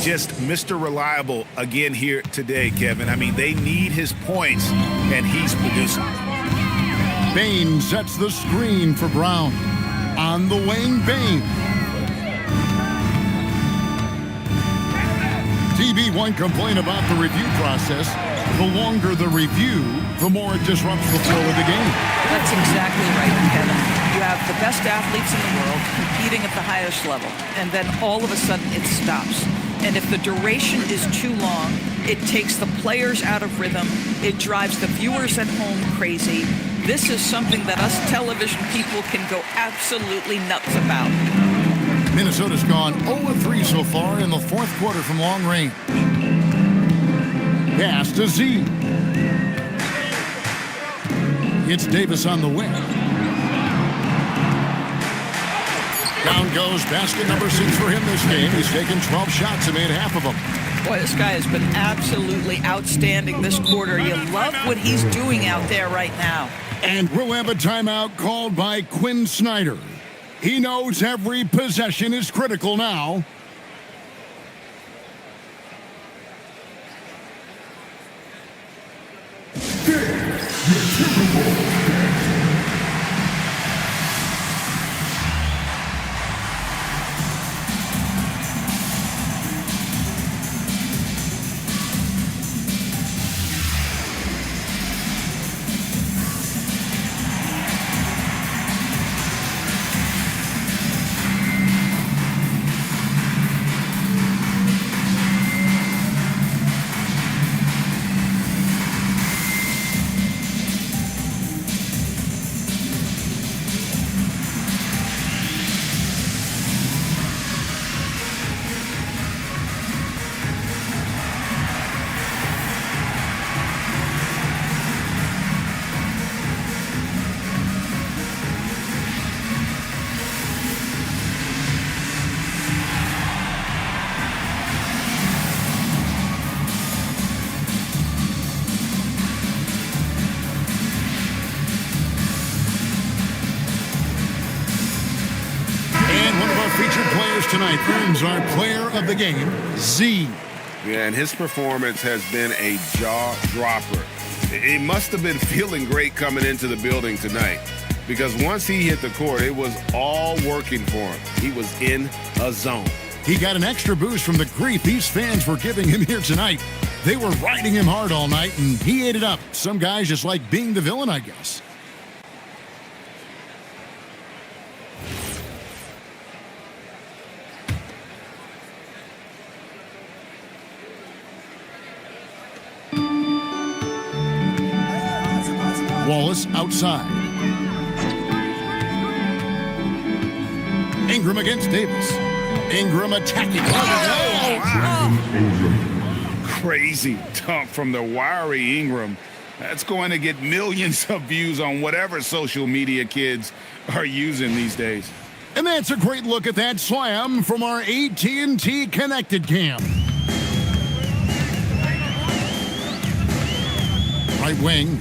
Just Mr. Reliable again here today, Kevin. I mean, they need his points, and he's producing. Bain sets the screen for Brown. On the wing, Bain. DB1 complained about the review process. The longer the review, the more it disrupts the flow of the game. That's exactly right, Kevin. You have the best athletes in the world competing at the highest level, and then all of a sudden it stops. And if the duration is too long, it takes the players out of rhythm. It drives the viewers at home crazy. This is something that us television people can go absolutely nuts about. Minnesota's gone 0-3 so far in the fourth quarter from long range. Pass to Z. It's Davis on the wing. Down goes basket number 6 for him this game. He's taken 12 shots and made half of them. Boy, this guy has been absolutely outstanding this quarter. You love what he's doing out there right now. And we'll have a timeout called by Quinn Snyder. He knows every possession is critical now. Tonight earns our player of the game, Z. Yeah, and his performance has been a jaw dropper. He must have been feeling great coming into the building tonight, because once he hit the court, it was all working for him. He was in a zone. He got an extra boost from the grief these fans were giving him here tonight. They were riding him hard all night, and he ate it up. Some guys just like being the villain, I guess. Wallace outside. Ingram against Davis. Ingram attacking. Crazy dunk from the wiry Ingram. That's going to get millions of views on whatever social media kids are using these days. And that's a great look at that slam from our AT&T Connected Cam. Right wing.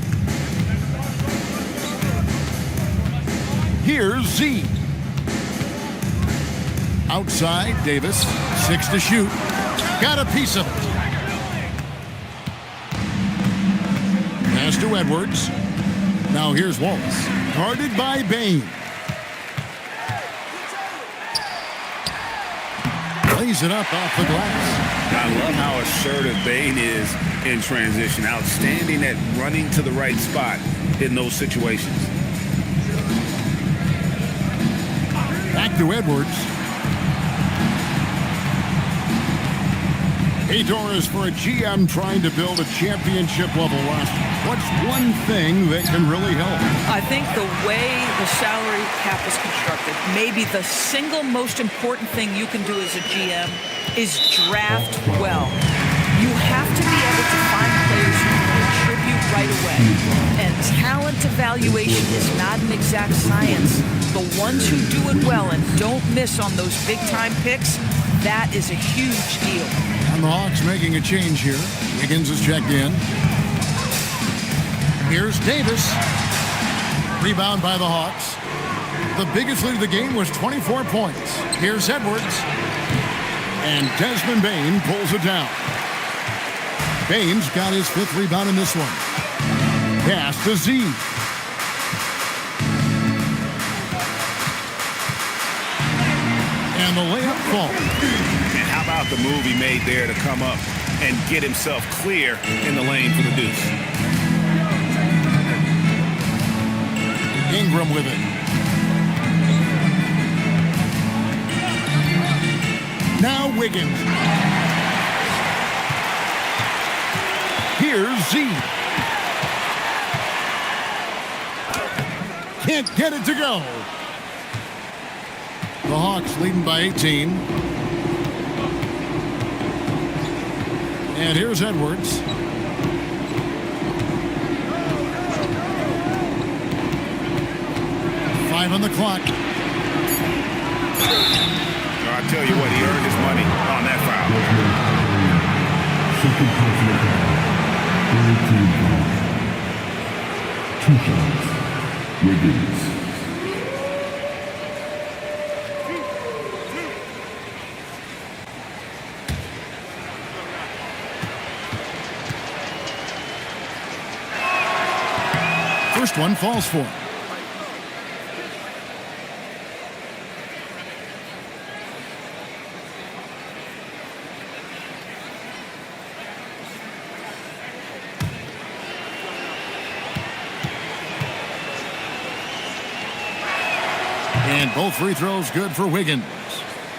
Here's Z. Outside, Davis. 6 to shoot. Got a piece of it. Pass to Edwards. Now here's Wallace. Guarded by Bain. Lays it up off the glass. I love how assertive Bain is in transition. Outstanding at running to the right spot in those situations. Back to Edwards. Hey, Doris, for a GM trying to build a championship-level roster, what's one thing that can really help? I think the way the salary cap is constructed, maybe the single most important thing you can do as a GM is draft well. You have to be able to find players who can contribute right away. And talent evaluation is not an exact science. The ones who do it well and don't miss on those big-time picks, that is a huge deal. And the Hawks making a change here. Wiggins is checked in. Here's Davis. Rebound by the Hawks. The biggest lead of the game was 24 points. Here's Edwards. And Desmond Bain pulls it down. Bain's got his 5th rebound in this one. Pass to Z. And the layup falls. And how about the move he made there to come up and get himself clear in the lane for the deuce? Ingram with it. Now Wiggins. Here's Z. Can't get it to go. The Hawks leading by 18. And here's Edwards. Five on the clock. I tell you what, he earned his money on that foul. Second personal foul. 2 shots. Wiggins. First one falls for him. And both free throws good for Wiggins.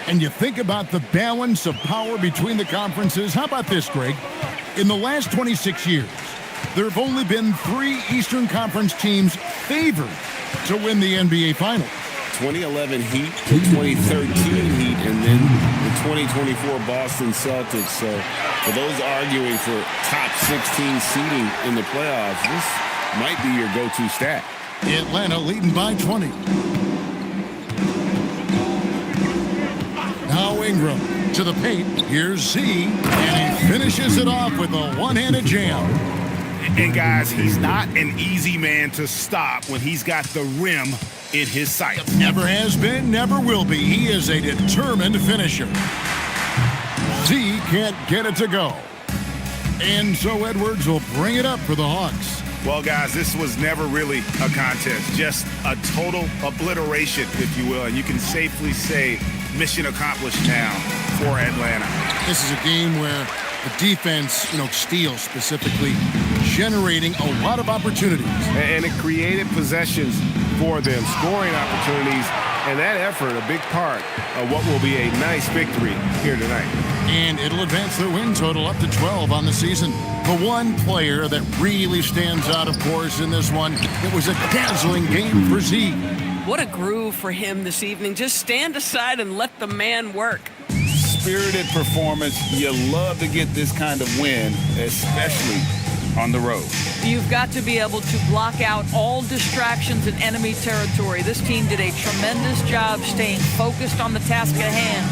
And you think about the balance of power between the conferences. How about this, Greg? In the last 26 years, there have only been 3 Eastern Conference teams favored to win the NBA Finals. 2011 Heat, the 2013 Heat, and then the 2024 Boston Celtics. So for those arguing for top 16 seeding in the playoffs, this might be your go-to stat. Atlanta leading by 20. Now Ingram to the paint. Here's Z, and he finishes it off with a one-handed jam. And guys, he's not an easy man to stop when he's got the rim in his sights. Never has been, never will be. He is a determined finisher. Z can't get it to go. And so Edwards will bring it up for the Hawks. Well, guys, this was never really a contest, just a total obliteration, if you will. And you can safely say mission accomplished now for Atlanta. This is a game where the defense, steals specifically, generating a lot of opportunities. And it created possessions for them, scoring opportunities, and that effort a big part of what will be a nice victory here tonight. And it'll advance their win total up to 12 on the season. The one player that really stands out, of course, in this one, it was a dazzling game for Z. What a groove for him this evening. Just stand aside and let the man work. Spirited performance. You love to get this kind of win, especially on the road. You've got to be able to block out all distractions in enemy territory. This team did a tremendous job staying focused on the task at hand.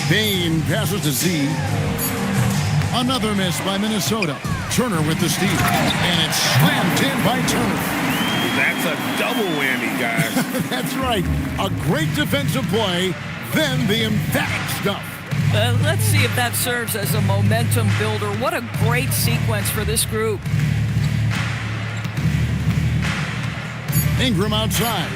Payne passes to Z. Another miss by Minnesota. Turner with the steal. And it's slammed in by Turner. That's a double whammy, guys. That's right. A great defensive play, then the emphatic stuff. Let's see if that serves as a momentum builder. What a great sequence for this group. Ingram outside.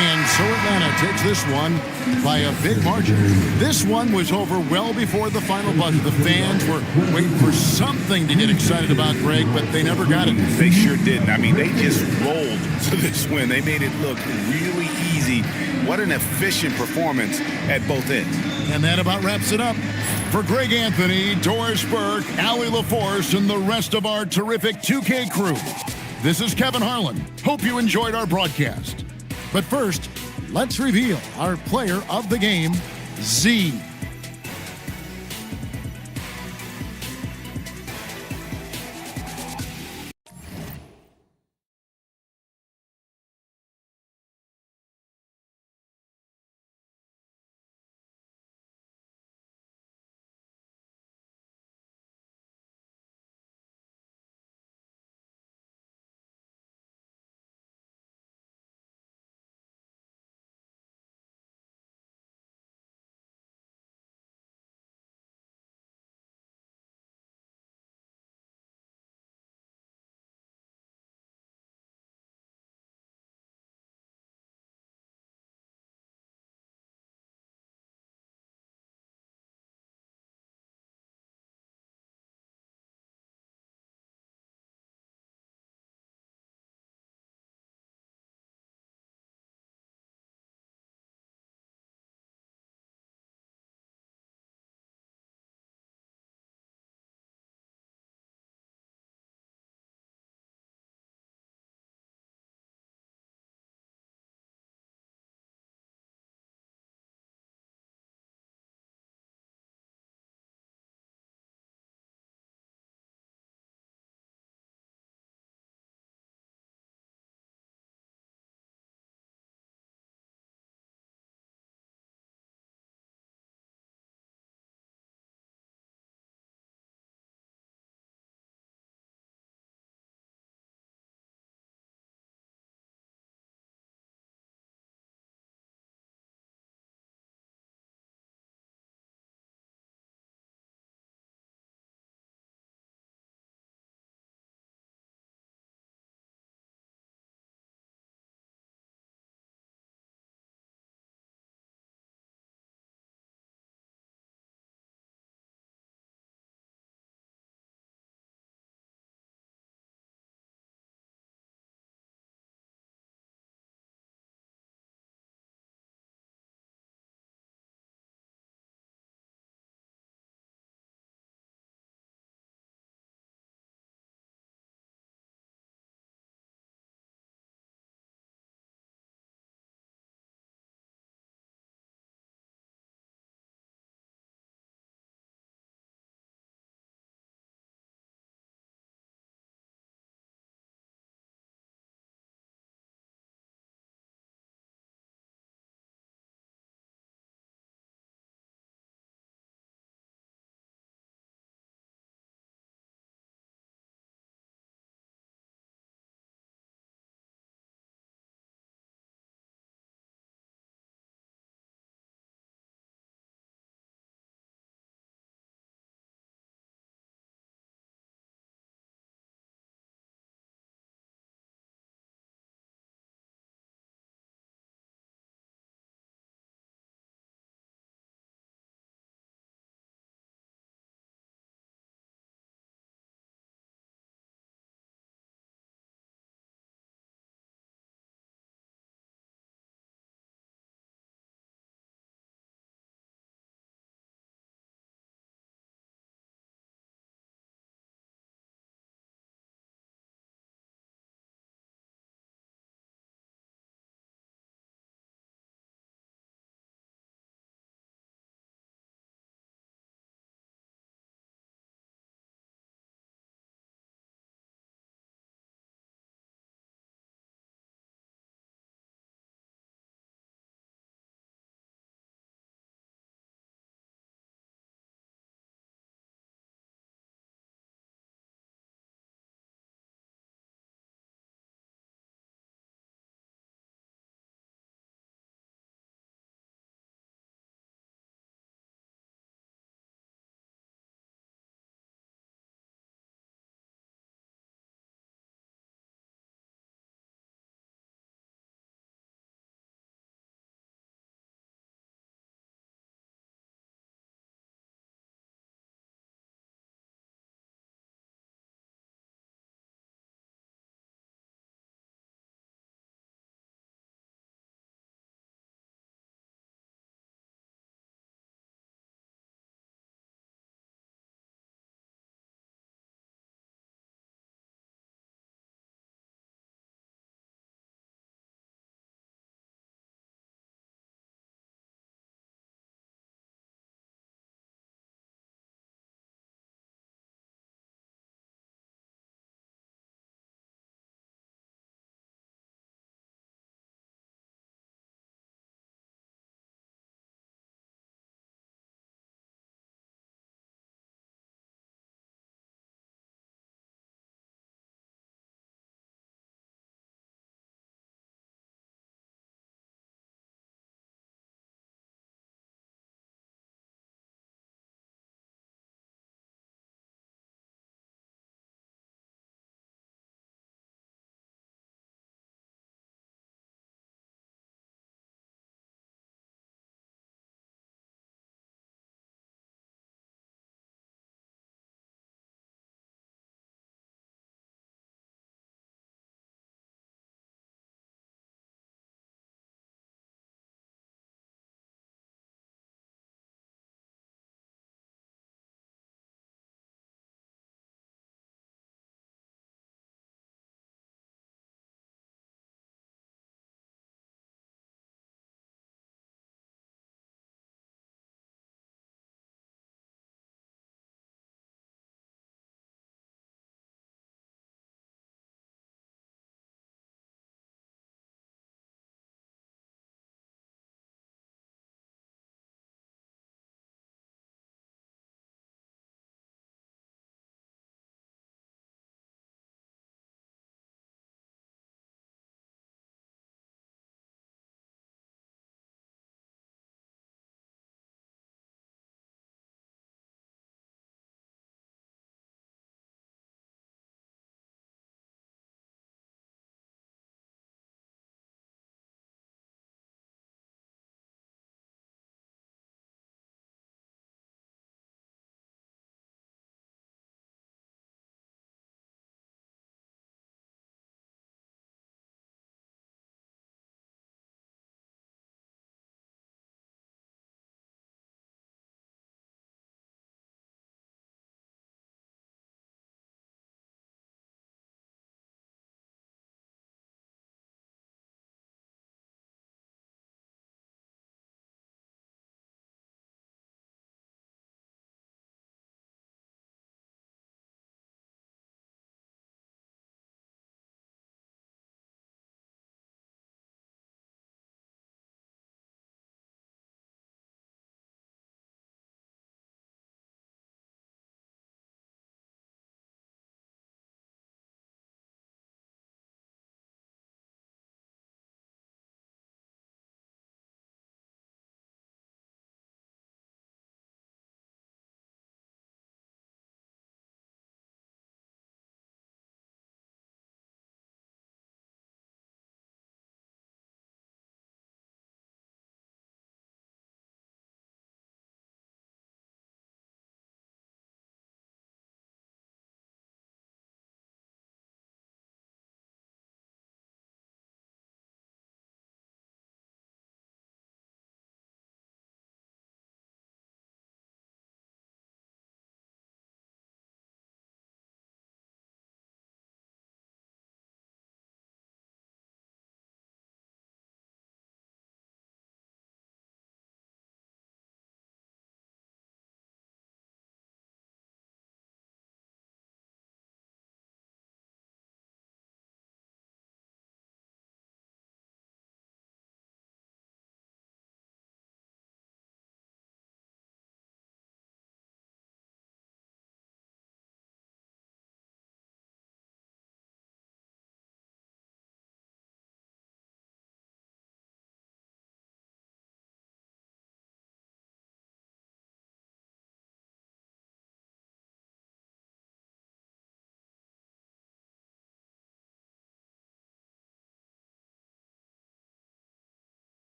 And so Atlanta takes this one by a big margin. This one was over well before the final buzzer. The fans were waiting for something to get excited about, Greg, but they never got it. They sure didn't. I mean, they just rolled to this win. They made it look really easy. What an efficient performance at both ends. And that about wraps it up. For Greg Anthony, Doris Burke, Allie LaForce, and the rest of our terrific 2K crew, this is Kevin Harlan. Hope you enjoyed our broadcast. But first, let's reveal our player of the game, Z.